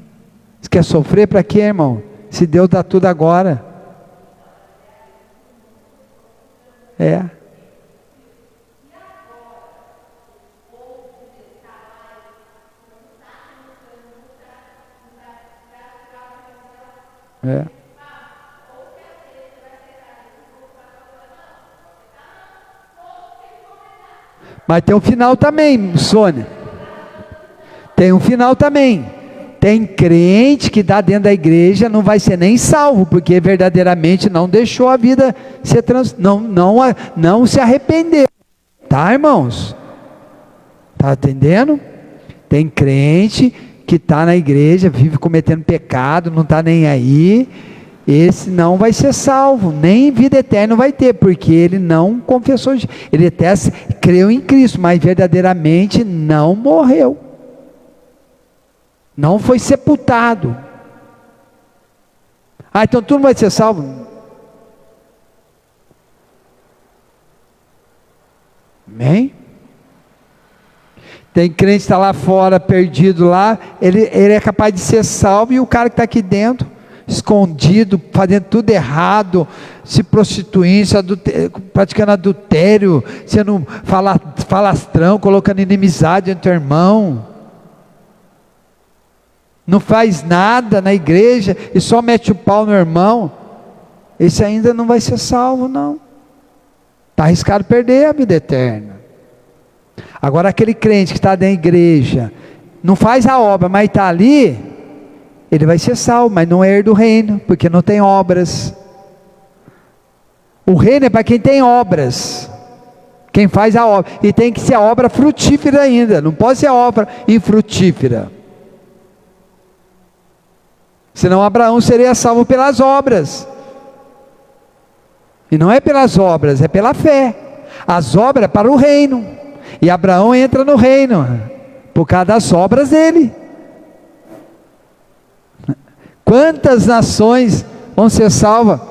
S1: Você quer sofrer para quê, irmão? Se Deus dá tudo agora, Mas tem um final também, Sônia. Tem um final também. Tem crente que dá dentro da igreja, não vai ser nem salvo, porque verdadeiramente não deixou a vida ser não se arrependeu. Tá, irmãos? Tá entendendo? Tem crente que está na igreja, vive cometendo pecado, não está nem aí. Esse não vai ser salvo, nem vida eterna vai ter, porque ele não confessou, ele até creu em Cristo, mas verdadeiramente não morreu, não foi sepultado. Então tu não vai ser salvo? Amém? Tem crente que está lá fora, perdido lá, ele é capaz de ser salvo, e o cara que está aqui dentro, escondido, fazendo tudo errado, se prostituindo, praticando adultério, sendo falastrão, colocando inimizade entre o irmão, não faz nada na igreja e só mete o pau no irmão, esse ainda não vai ser salvo, não. Está arriscado perder a vida eterna. Agora aquele crente que está dentro da igreja, não faz a obra, mas está ali, ele vai ser salvo, mas não é herdeiro do reino, porque não tem obras. O reino é para quem tem obras, quem faz a obra, e tem que ser a obra frutífera ainda, não pode ser a obra infrutífera, senão Abraão seria salvo pelas obras. E não é pelas obras, é pela fé. As obras é para o reino. E Abraão entra no reino por causa das obras dele. Quantas nações vão ser salvas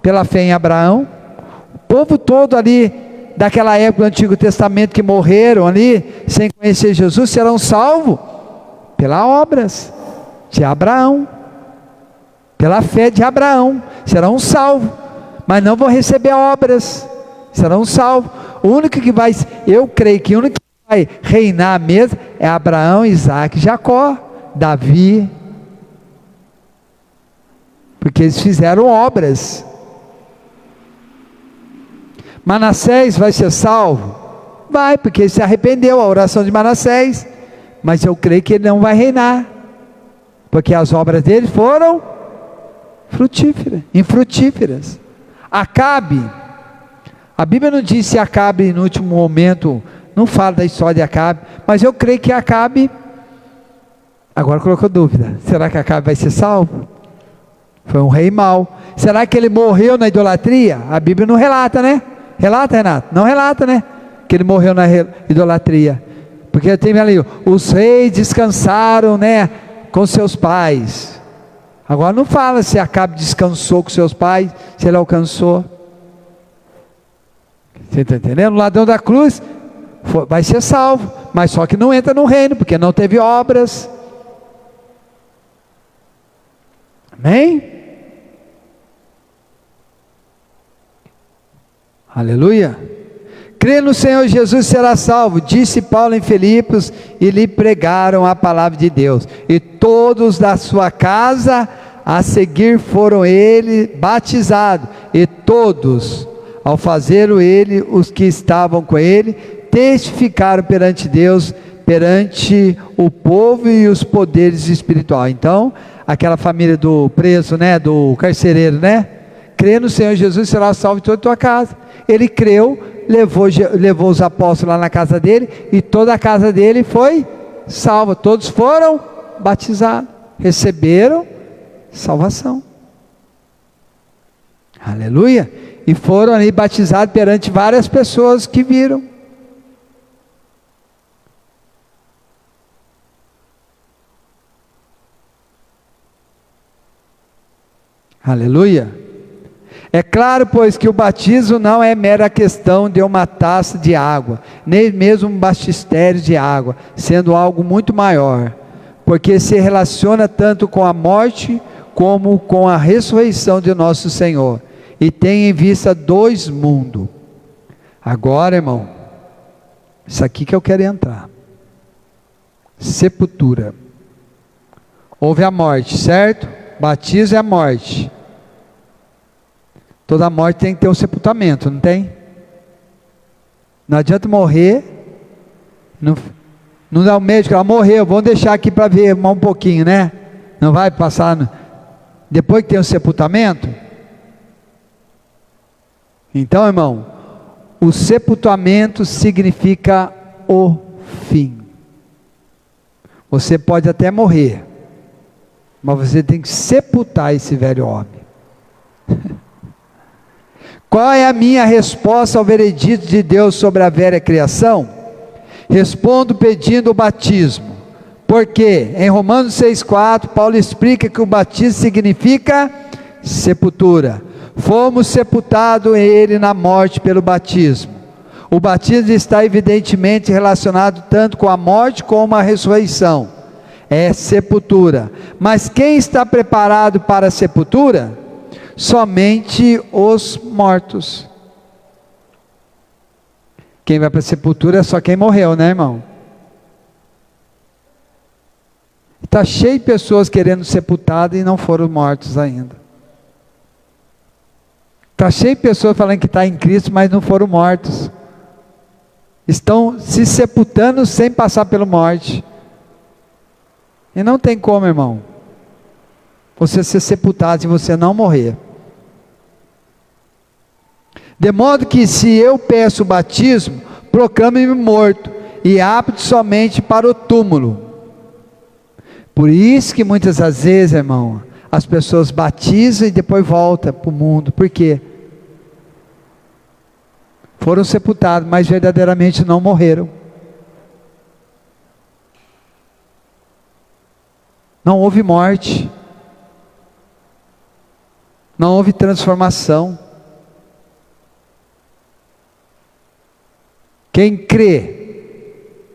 S1: pela fé em Abraão? O povo todo ali, daquela época do Antigo Testamento, que morreram ali, sem conhecer Jesus, serão salvos pelas obras de Abraão, pela fé de Abraão, serão salvos, mas não vão receber obras, serão salvos. O único que vai, eu creio que o único que vai reinar mesmo, é Abraão, Isaac, Jacó, Davi, porque eles fizeram obras. Manassés vai ser salvo? Vai, porque ele se arrependeu, a oração de Manassés, mas eu creio que ele não vai reinar, porque as obras dele foram frutíferas, infrutíferas. Acabe, a Bíblia não diz se Acabe no último momento, não fala da história de Acabe, mas eu creio que Acabe, agora colocou dúvida, será que Acabe vai ser salvo? Foi um rei mau. Será que ele morreu na idolatria? A Bíblia não relata, né? Relata, Renato? Não relata, né? Que ele morreu na idolatria. Porque tem ali, os reis descansaram, né, com seus pais. Agora não fala se Acabe descansou com seus pais, se ele alcançou. Você está entendendo? O ladrão da cruz vai ser salvo, mas só que não entra no reino, porque não teve obras. Amém? Aleluia. Crê no Senhor Jesus será salvo, disse Paulo em Filipos, e lhe pregaram a palavra de Deus. E todos da sua casa a seguir foram ele batizados. E todos, ao fazê-lo ele, os que estavam com ele, testificaram perante Deus, perante o povo e os poderes espirituais. Então, aquela família do preso, né, do carcereiro, né? Crê no Senhor Jesus será salvo em toda a tua casa. Ele creu, levou os apóstolos lá na casa dele, e toda a casa dele foi salva. Todos foram batizados, receberam salvação. Aleluia. E foram ali batizados perante várias pessoas que viram. Aleluia. É claro, pois, que o batismo não é mera questão de uma taça de água, nem mesmo um batistério de água, sendo algo muito maior, porque se relaciona tanto com a morte como com a ressurreição de nosso Senhor, e tem em vista dois mundos. Agora, irmão, isso aqui que eu quero entrar. Sepultura. Houve a morte, certo? Batismo é a morte. Toda morte tem que ter um sepultamento, não tem? Não adianta morrer, não dá o médico, ela morreu, vamos deixar aqui para ver um pouquinho, né? Não vai passar, depois que tem o sepultamento. Então, irmão, o sepultamento significa o fim. Você pode até morrer, mas você tem que sepultar esse velho homem. Qual é a minha resposta ao veredito de Deus sobre a velha criação? Respondo pedindo o batismo. Porque em Romanos 6,4, Paulo explica que o batismo significa sepultura. Fomos sepultados em ele na morte pelo batismo. O batismo está evidentemente relacionado tanto com a morte como a ressurreição. É sepultura. Mas quem está preparado para a sepultura? Somente os mortos. Quem vai para a sepultura é só quem morreu, né, irmão? Está cheio de pessoas querendo sepultado e não foram mortos ainda. Está cheio de pessoas falando que está em Cristo, mas não foram mortos. Estão se sepultando sem passar pela morte. E não tem como, irmão, você ser sepultado se você não morrer. De modo que se eu peço o batismo, proclamo-me morto e apto somente para o túmulo. Por isso que muitas das vezes, irmão, as pessoas batizam e depois voltam para o mundo. Por quê? foram sepultados, mas verdadeiramente não morreram. Não houve morte. Não houve transformação. Quem crê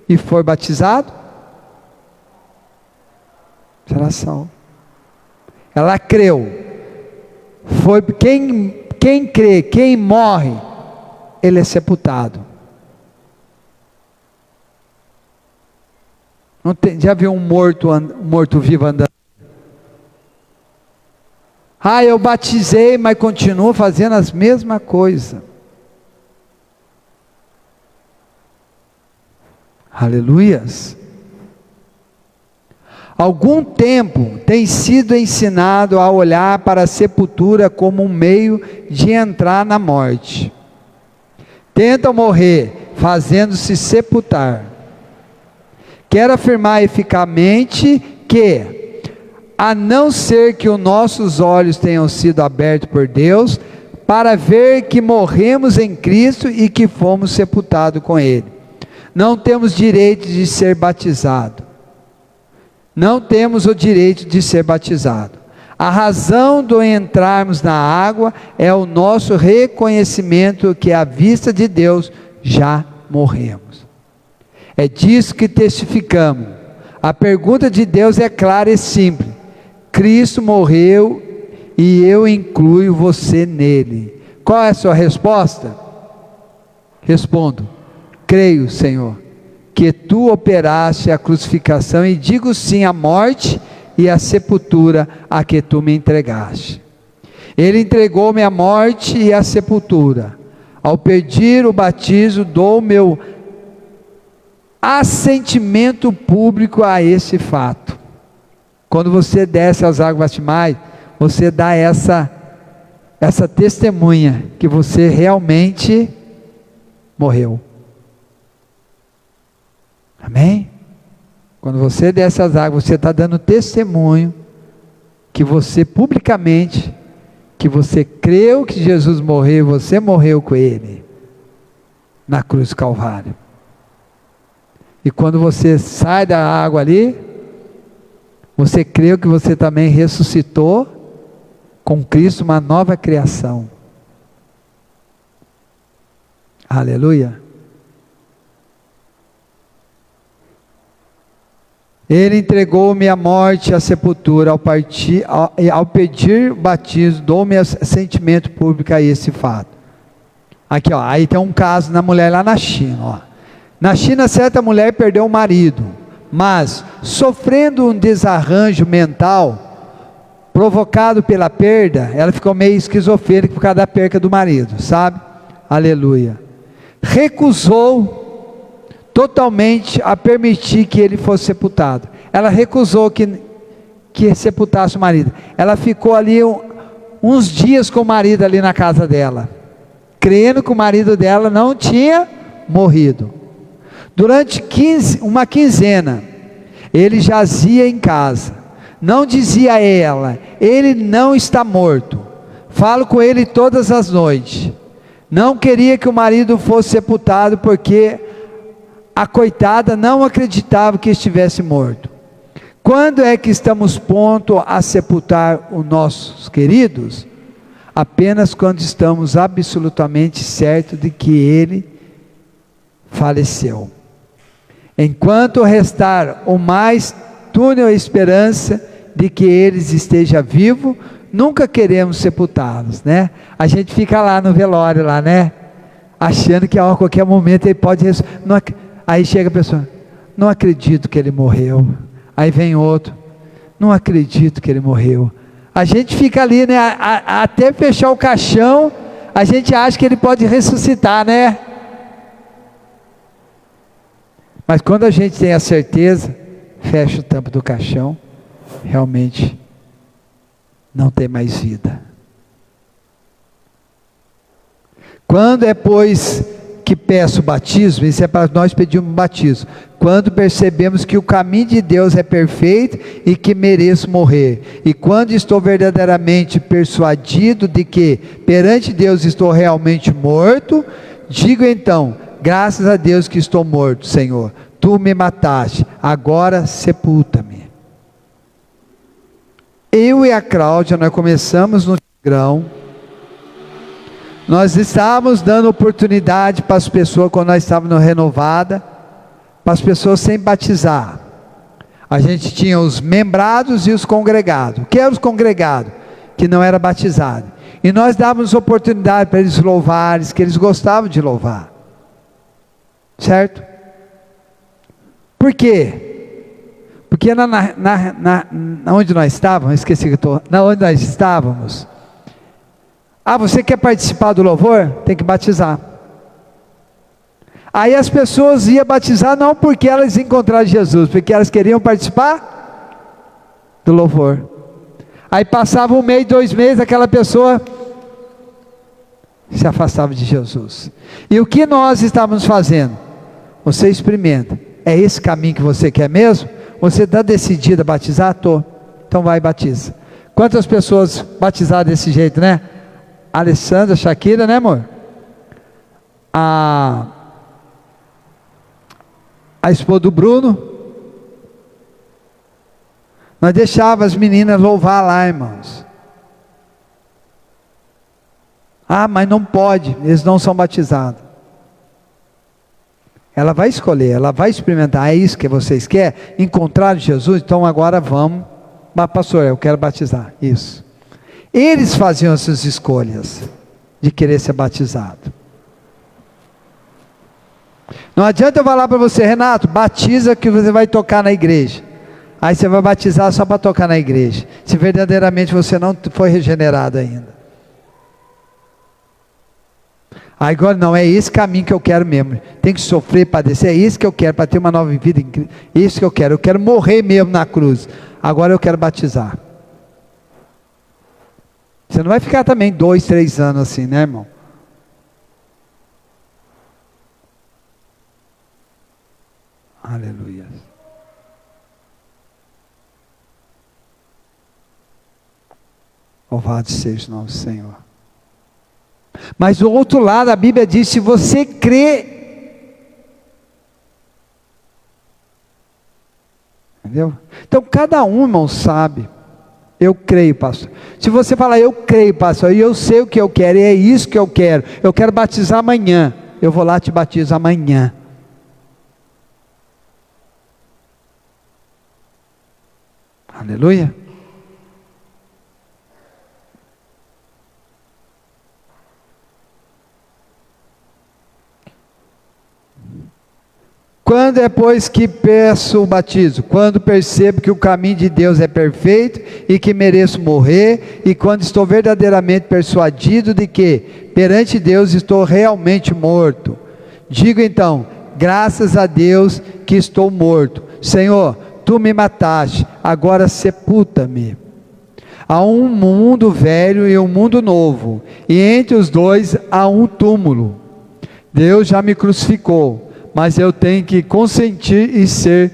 S1: e for batizado, será salvo. Ela creu. Foi quem crê, quem morre, ele é sepultado. Não tem, já viu um morto vivo andando? Eu batizei, mas continuo fazendo as mesmas coisas. Aleluias. Algum tempo tem sido ensinado a olhar para a sepultura como um meio de entrar na morte. Tentam morrer, fazendo-se sepultar. Quero afirmar eficazmente que, a não ser que os nossos olhos tenham sido abertos por Deus, para ver que morremos em Cristo e que fomos sepultados com Ele, não temos direito de ser batizado. Não temos o direito de ser batizado. A razão do entrarmos na água é o nosso reconhecimento que à vista de Deus já morremos. É disso que testificamos. A pergunta de Deus é clara e simples. Cristo morreu e eu incluo você nele. Qual é a sua resposta? Respondo: creio, Senhor, que tu operaste a crucificação, e digo sim à morte e à sepultura a que tu me entregaste. Ele entregou-me à morte e à sepultura. Ao pedir o batismo, dou meu assentimento público a esse fato. Quando você desce às águas batismais, você dá essa testemunha que você realmente morreu. Amém? Quando você desce as águas, você está dando testemunho que você publicamente, que você creu que Jesus morreu, você morreu com Ele na cruz do Calvário. E quando você sai da água ali, você creu que você também ressuscitou com Cristo, uma nova criação. Aleluia. Ele entregou-me à morte e à sepultura. Ao pedir batismo, dou-me assentimento público a esse fato. Aqui, aí tem um caso na mulher lá na China. Na China, certa mulher perdeu o marido, mas sofrendo um desarranjo mental provocado pela perda, ela ficou meio esquizofrênica por causa da perca do marido, sabe? Aleluia. Recusou totalmente a permitir que ele fosse sepultado. Ela recusou que sepultasse o marido. Ela ficou ali uns dias com o marido ali na casa dela, crendo que o marido dela não tinha morrido. Durante uma quinzena, ele jazia em casa. Não dizia a ela: ele não está morto. Falo com ele todas as noites. Não queria que o marido fosse sepultado, porque a coitada não acreditava que estivesse morto. Quando é que estamos prontos a sepultar os nossos queridos? Apenas quando estamos absolutamente certos de que ele faleceu. Enquanto restar o mais túnel esperança de que eles estejam vivos, nunca queremos sepultá-los, né? A gente fica lá no velório, lá, né? Achando que a qualquer momento ele pode aí chega a pessoa: não acredito que ele morreu. Aí vem outro: não acredito que ele morreu. A gente fica ali, né? Até fechar o caixão, a gente acha que ele pode ressuscitar, né? Mas quando a gente tem a certeza, fecha o tampo do caixão, realmente não tem mais vida. Quando é, pois, que peço o batismo, isso é para nós pedirmos batismo, quando percebemos que o caminho de Deus é perfeito e que mereço morrer, e quando estou verdadeiramente persuadido de que perante Deus estou realmente morto, Digo então, graças a Deus que estou morto, Senhor. Tu me mataste, agora sepulta-me. Eu e a Cláudia, nós começamos no Tigrão. Nós estávamos dando oportunidade para as pessoas, quando nós estávamos no Renovada, para as pessoas sem batizar. A gente tinha os membrados e os congregados. O que eram os congregados? Que não era batizado. E nós dávamos oportunidade para eles louvarem, que eles gostavam de louvar. Certo? Por quê? Porque onde nós estávamos, esqueci que estou, onde nós estávamos. Você quer participar do louvor? Tem que batizar. Aí as pessoas iam batizar não porque elas encontraram Jesus, porque elas queriam participar do louvor. Aí passava 1 mês, 2 meses, aquela pessoa se afastava de Jesus. E o que nós estávamos fazendo? Você experimenta. É esse caminho que você quer mesmo? Você está decidido a batizar? Estou. Então vai e batiza. Quantas pessoas batizaram desse jeito, né? Alessandra, Shakira, né, amor? A esposa do Bruno. Nós deixávamos as meninas louvar lá, irmãos. Mas não pode, eles não são batizados. Ela vai escolher, ela vai experimentar. É isso que vocês querem? Encontrar Jesus? Então agora vamos. Mas pastor, eu quero batizar. Isso. Eles faziam essas escolhas de querer ser batizado. Não adianta eu falar para você, Renato, batiza que você vai tocar na igreja. Aí você vai batizar só para tocar na igreja, se verdadeiramente você não foi regenerado ainda. Agora não, é esse caminho que eu quero mesmo. Tem que sofrer, padecer, é isso que eu quero, para ter uma nova vida. É isso que eu quero morrer mesmo na cruz. Agora eu quero batizar. Você não vai ficar também 2, 3 anos assim, né, irmão? Aleluia. Louvado seja o nome do Senhor. Mas do outro lado, a Bíblia diz: se você crê, entendeu? Então cada um, irmão, sabe. Eu creio, pastor. Se você falar, eu creio, pastor, e eu sei o que eu quero, e é isso que eu quero batizar amanhã, eu vou lá te batizo amanhã. Aleluia. Quando é, pois, que peço o batismo? Quando percebo que o caminho de Deus é perfeito e que mereço morrer, e quando estou verdadeiramente persuadido de que perante Deus estou realmente morto. Digo então, graças a Deus que estou morto. Senhor, tu me mataste, agora sepulta-me. Há um mundo velho e um mundo novo, e entre os dois há um túmulo. Deus já me crucificou, mas eu tenho que consentir e ser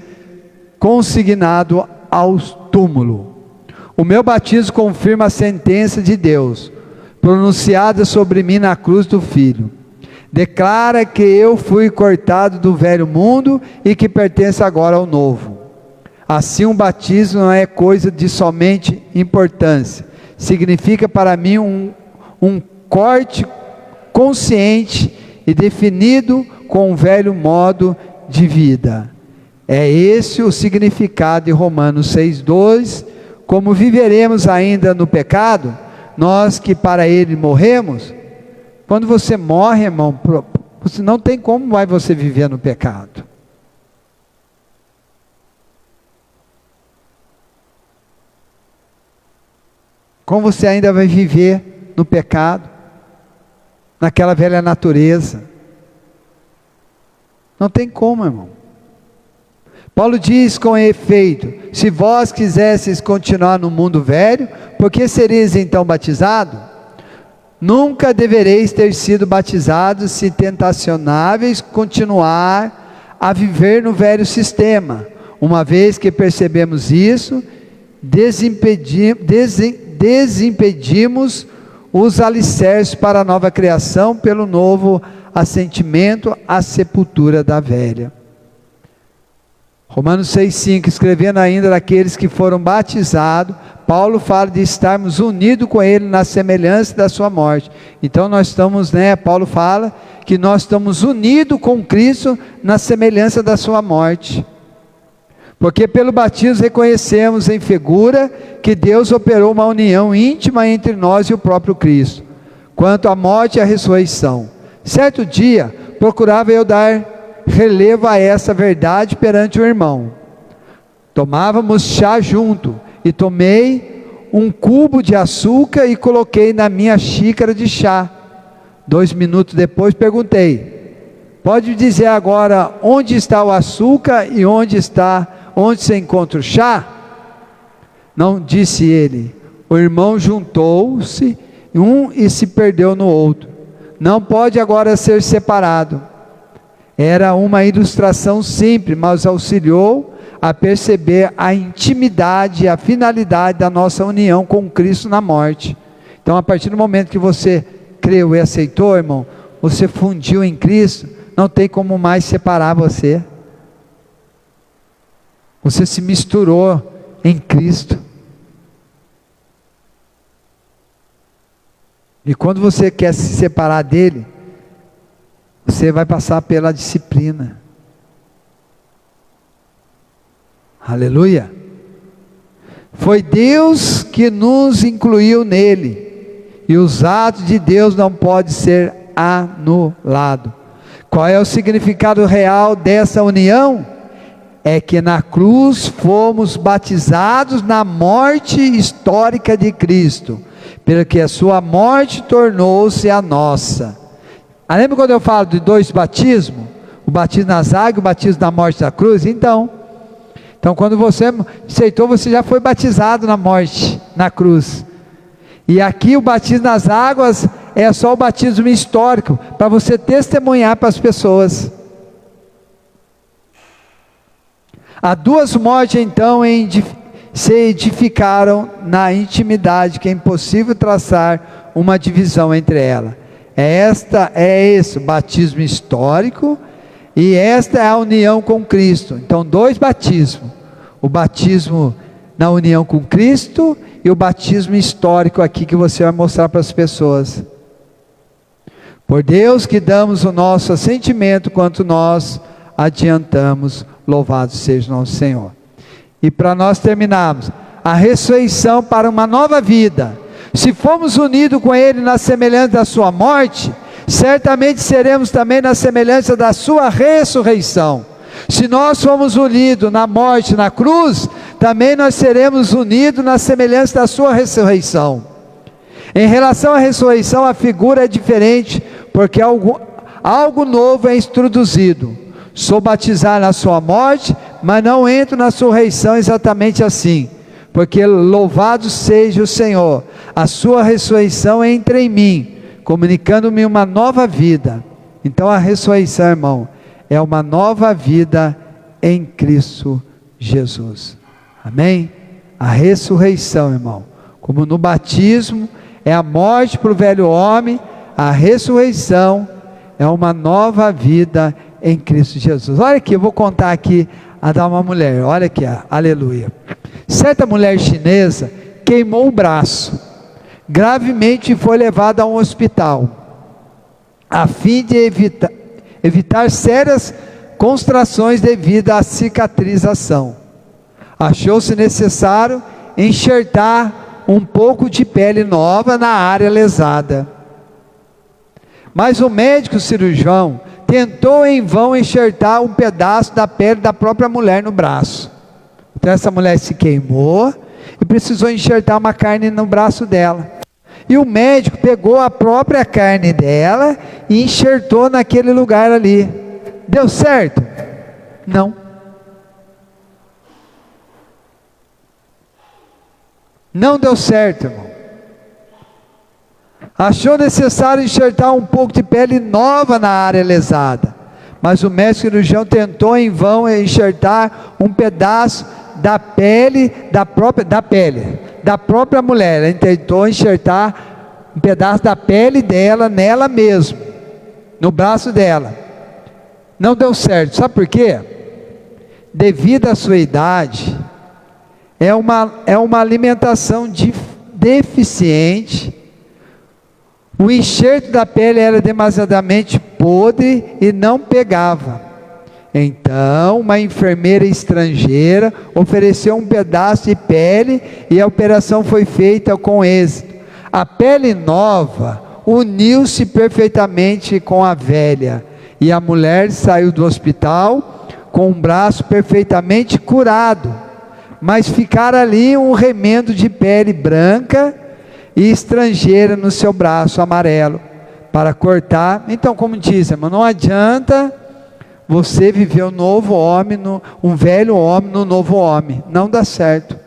S1: consignado ao túmulo. O meu batismo confirma a sentença de Deus, pronunciada sobre mim na cruz do Filho. Declara que eu fui cortado do velho mundo e que pertenço agora ao novo. Assim, um batismo não é coisa de somente importância. Significa para mim um corte consciente e definido com um velho modo de vida. É esse o significado de Romanos 6,2. Como viveremos ainda no pecado, nós que para ele morremos. Quando você morre, irmão, você não tem como vai você viver no pecado. Como você ainda vai viver no pecado, naquela velha natureza? Não tem como, irmão. Paulo diz com efeito: se vós quisesseis continuar no mundo velho, por que sereis então batizados? Nunca devereis ter sido batizados se tentacionáveis continuar a viver no velho sistema. Uma vez que percebemos isso, desimpedimos os alicerces para a nova criação pelo novo assentimento à sepultura da velha. Romanos 6,5, escrevendo ainda daqueles que foram batizados, Paulo fala de estarmos unidos com ele na semelhança da sua morte. Então nós estamos, Paulo fala que nós estamos unidos com Cristo na semelhança da sua morte. Porque pelo batismo reconhecemos em figura que Deus operou uma união íntima entre nós e o próprio Cristo, quanto à morte e à ressurreição. Certo dia, procurava eu dar relevo a essa verdade perante o irmão. Tomávamos chá junto, e tomei um cubo de açúcar e coloquei na minha xícara de chá. 2 minutos depois perguntei: pode dizer agora onde está o açúcar e onde se encontra o chá? Não, disse ele. O irmão juntou-se um e se perdeu no outro. Não pode agora ser separado. Era uma ilustração simples, mas auxiliou a perceber a intimidade e a finalidade da nossa união com Cristo na morte. Então, a partir do momento que você creu e aceitou, irmão, você fundiu em Cristo, não tem como mais separar você. Você se misturou em Cristo. E quando você quer se separar dele, você vai passar pela disciplina. Aleluia. Foi Deus que nos incluiu nele, e os atos de Deus não podem ser anulados. Qual é o significado real dessa união? É que na cruz fomos batizados na morte histórica de Cristo, pelo que a sua morte tornou-se a nossa. Lembra quando eu falo de 2 batismos? O batismo nas águas e o batismo na morte da cruz? Então quando você aceitou, você já foi batizado na morte, na cruz. E aqui o batismo nas águas é só o batismo histórico, para você testemunhar para as pessoas. Há 2 mortes então se edificaram na intimidade, que é impossível traçar uma divisão entre elas. Esse o batismo histórico, e esta é a união com Cristo. Então 2 batismos: o batismo na união com Cristo e o batismo histórico aqui, que você vai mostrar para as pessoas. Por Deus que damos o nosso assentimento quanto nós adiantamos, louvado seja o nosso Senhor. E para nós terminarmos, a ressurreição para uma nova vida. Se formos unidos com Ele na semelhança da sua morte, certamente seremos também na semelhança da sua ressurreição. Se nós formos unidos na morte, na cruz, também nós seremos unidos na semelhança da sua ressurreição. Em relação à ressurreição, a figura é diferente, porque algo novo é introduzido. Sou batizado na sua morte, mas não entro na sua ressurreição exatamente assim, porque louvado seja o Senhor, a sua ressurreição entra em mim, comunicando-me uma nova vida. Então a ressurreição, irmão, é uma nova vida em Cristo Jesus. Amém? A ressurreição, irmão, como no batismo é a morte para o velho homem, a ressurreição é uma nova vida em Cristo Jesus. Olha aqui, eu vou contar aqui a da uma mulher, olha aqui, aleluia. Certa mulher chinesa queimou o braço, gravemente foi levada a um hospital, a fim de evitar sérias constrações devido à cicatrização. Achou-se necessário enxertar um pouco de pele nova na área lesada. Mas o médico cirurgião tentou em vão enxertar um pedaço da pele da própria mulher no braço. Então essa mulher se queimou e precisou enxertar uma carne no braço dela. E o médico pegou a própria carne dela e enxertou naquele lugar ali. Deu certo? Não. Não deu certo, irmão. Achou necessário enxertar um pouco de pele nova na área lesada, mas o médico cirurgião tentou em vão enxertar um pedaço da pele da própria mulher. Ele tentou enxertar um pedaço da pele dela nela mesma, no braço dela. Não deu certo, sabe por quê? Devido à sua idade, é uma alimentação deficiente, o enxerto da pele era demasiadamente podre e não pegava. Então, uma enfermeira estrangeira ofereceu um pedaço de pele e a operação foi feita com êxito. A pele nova uniu-se perfeitamente com a velha e a mulher saiu do hospital com um braço perfeitamente curado, mas ficara ali um remendo de pele branca e estrangeira no seu braço amarelo para cortar. Então, como diz, irmão, não adianta você viver um novo homem, um velho homem no novo homem, não dá certo.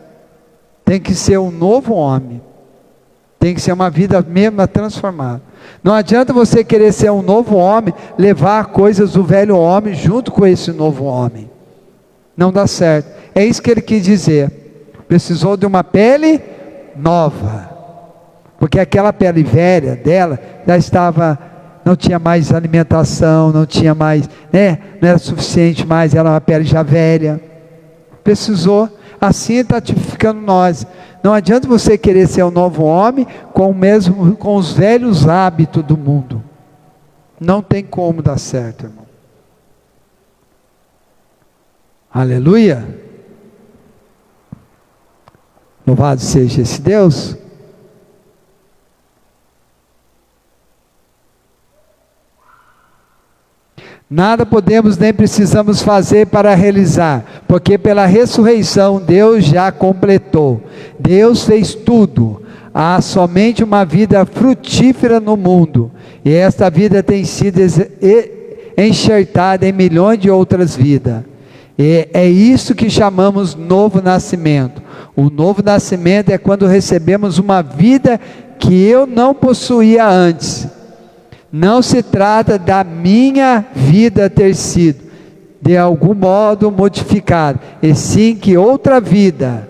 S1: Tem que ser um novo homem, tem que ser uma vida mesmo transformada. Não adianta você querer ser um novo homem, levar coisas do velho homem junto com esse novo homem, não dá certo. É isso que ele quis dizer, precisou de uma pele nova, porque aquela pele velha dela já estava, não tinha mais alimentação, não tinha mais, não era suficiente mais, era uma pele já velha, precisou. Assim está tipificando nós. Não adianta você querer ser um novo homem com os velhos hábitos do mundo, não tem como dar certo, irmão. Aleluia, louvado seja esse Deus. Nada podemos nem precisamos fazer para realizar, porque pela ressurreição Deus já completou. Deus fez tudo. Há somente uma vida frutífera no mundo, e esta vida tem sido enxertada em milhões de outras vidas. E é isso que chamamos novo nascimento. O novo nascimento é quando recebemos uma vida que eu não possuía antes. Não se trata da minha vida ter sido de algum modo modificada, e sim que outra vida.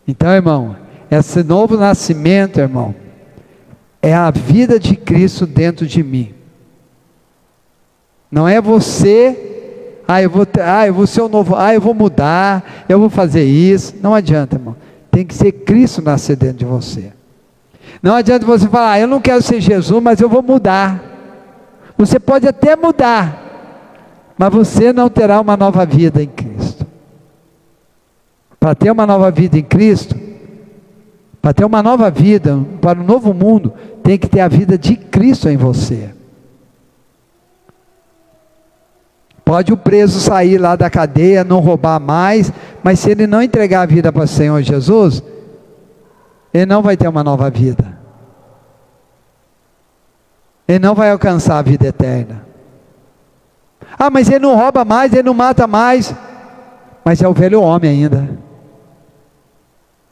S1: Então, irmão, esse novo nascimento, irmão, é a vida de Cristo dentro de mim. Não é você, eu vou ser o novo, eu vou mudar, eu vou fazer isso. Não adianta, irmão. Tem que ser Cristo nascer dentro de você. Não adianta você falar, eu não quero ser Jesus, mas eu vou mudar. Você pode até mudar, mas você não terá uma nova vida em Cristo. Para ter uma nova vida em Cristo, para ter uma nova vida, para um novo mundo, tem que ter a vida de Cristo em você. Pode o preso sair lá da cadeia, não roubar mais, mas se ele não entregar a vida para o Senhor Jesus, ele não vai ter uma nova vida. Ele não vai alcançar a vida eterna. Mas ele não rouba mais, ele não mata mais. Mas é o velho homem ainda.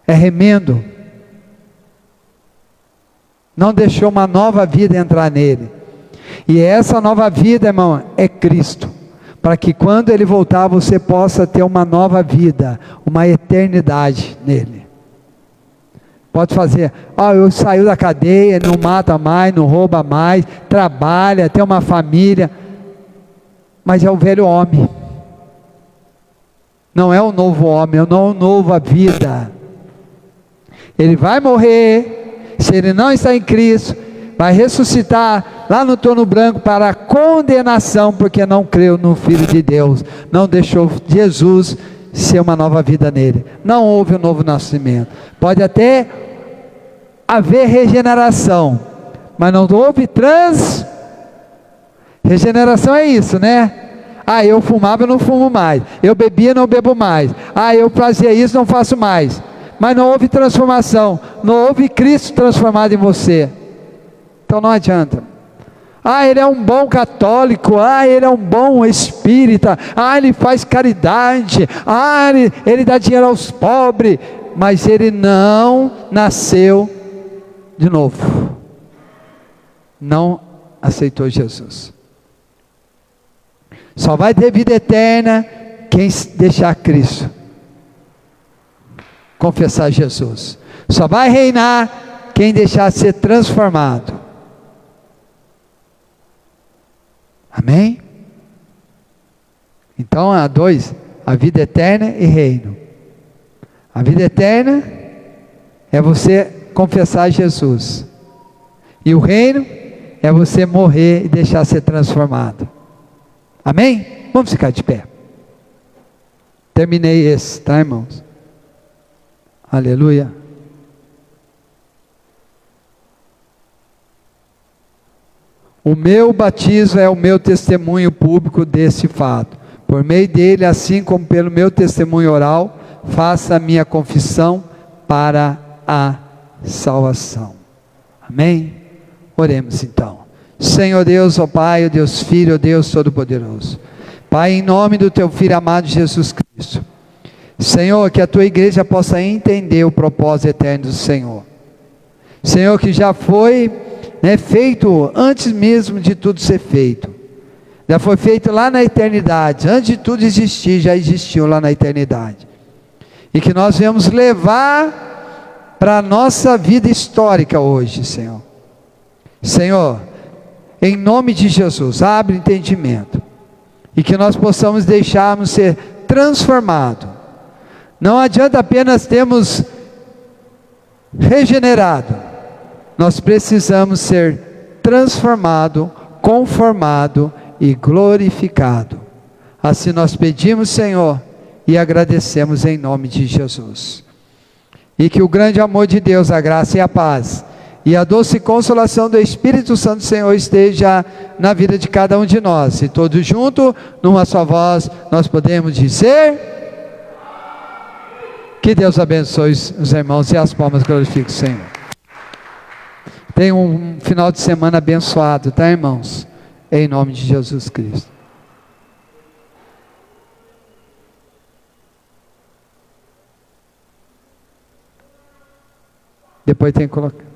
S1: É remendo. Não deixou uma nova vida entrar nele. E essa nova vida, irmão, é Cristo. Para que quando ele voltar, você possa ter uma nova vida, uma eternidade nele. Pode fazer, eu saio da cadeia, não mata mais, não rouba mais, trabalha, tem uma família, mas é o velho homem, não é o novo homem, não é a nova vida. Ele vai morrer, se ele não está em Cristo, vai ressuscitar lá no trono branco para a condenação, porque não creu no Filho de Deus, não deixou Jesus ser uma nova vida nele, não houve um novo nascimento. Pode até haver regeneração, mas não houve regeneração. É isso, né? Eu fumava, eu não fumo mais, eu bebia, não bebo mais, eu fazia isso, não faço mais, mas não houve transformação, não houve Cristo transformado em você. Então não adianta. Ele é um bom católico, ele é um bom espírita, ele faz caridade, ele dá dinheiro aos pobres, mas ele não nasceu de novo, não aceitou Jesus. Só vai ter vida eterna quem deixar Cristo, confessar Jesus. Só vai reinar quem deixar ser transformado. Amém? Então há dois: a vida eterna e reino. A vida eterna é você confessar Jesus. E o reino é você morrer e deixar ser transformado. Amém? Vamos ficar de pé. Terminei esse, tá, irmãos? Aleluia. O meu batismo é o meu testemunho público desse fato. Por meio dele, assim como pelo meu testemunho oral, faça a minha confissão para a salvação. Amém? Oremos então. Senhor Deus, ó Pai, ó Deus Filho, ó Deus Todo-Poderoso. Pai, em nome do Teu Filho amado Jesus Cristo. Senhor, que a Tua igreja possa entender o propósito eterno do Senhor. Senhor, que já foi feito antes mesmo de tudo ser feito. Já foi feito lá na eternidade. Antes de tudo existir, já existiu lá na eternidade. E que nós viemos levar para a nossa vida histórica hoje, Senhor. Senhor, em nome de Jesus, abre entendimento. E que nós possamos deixarmos ser transformados. Não adianta apenas termos regenerado. Nós precisamos ser transformado, conformado e glorificado. Assim nós pedimos, Senhor, e agradecemos em nome de Jesus. E que o grande amor de Deus, a graça e a paz, e a doce consolação do Espírito Santo do Senhor esteja na vida de cada um de nós. E todos juntos, numa só voz, nós podemos dizer: que Deus abençoe os irmãos e as palmas glorifiquem o Senhor. Tenha um final de semana abençoado, tá, irmãos? Em nome de Jesus Cristo. Depois tem que colocar.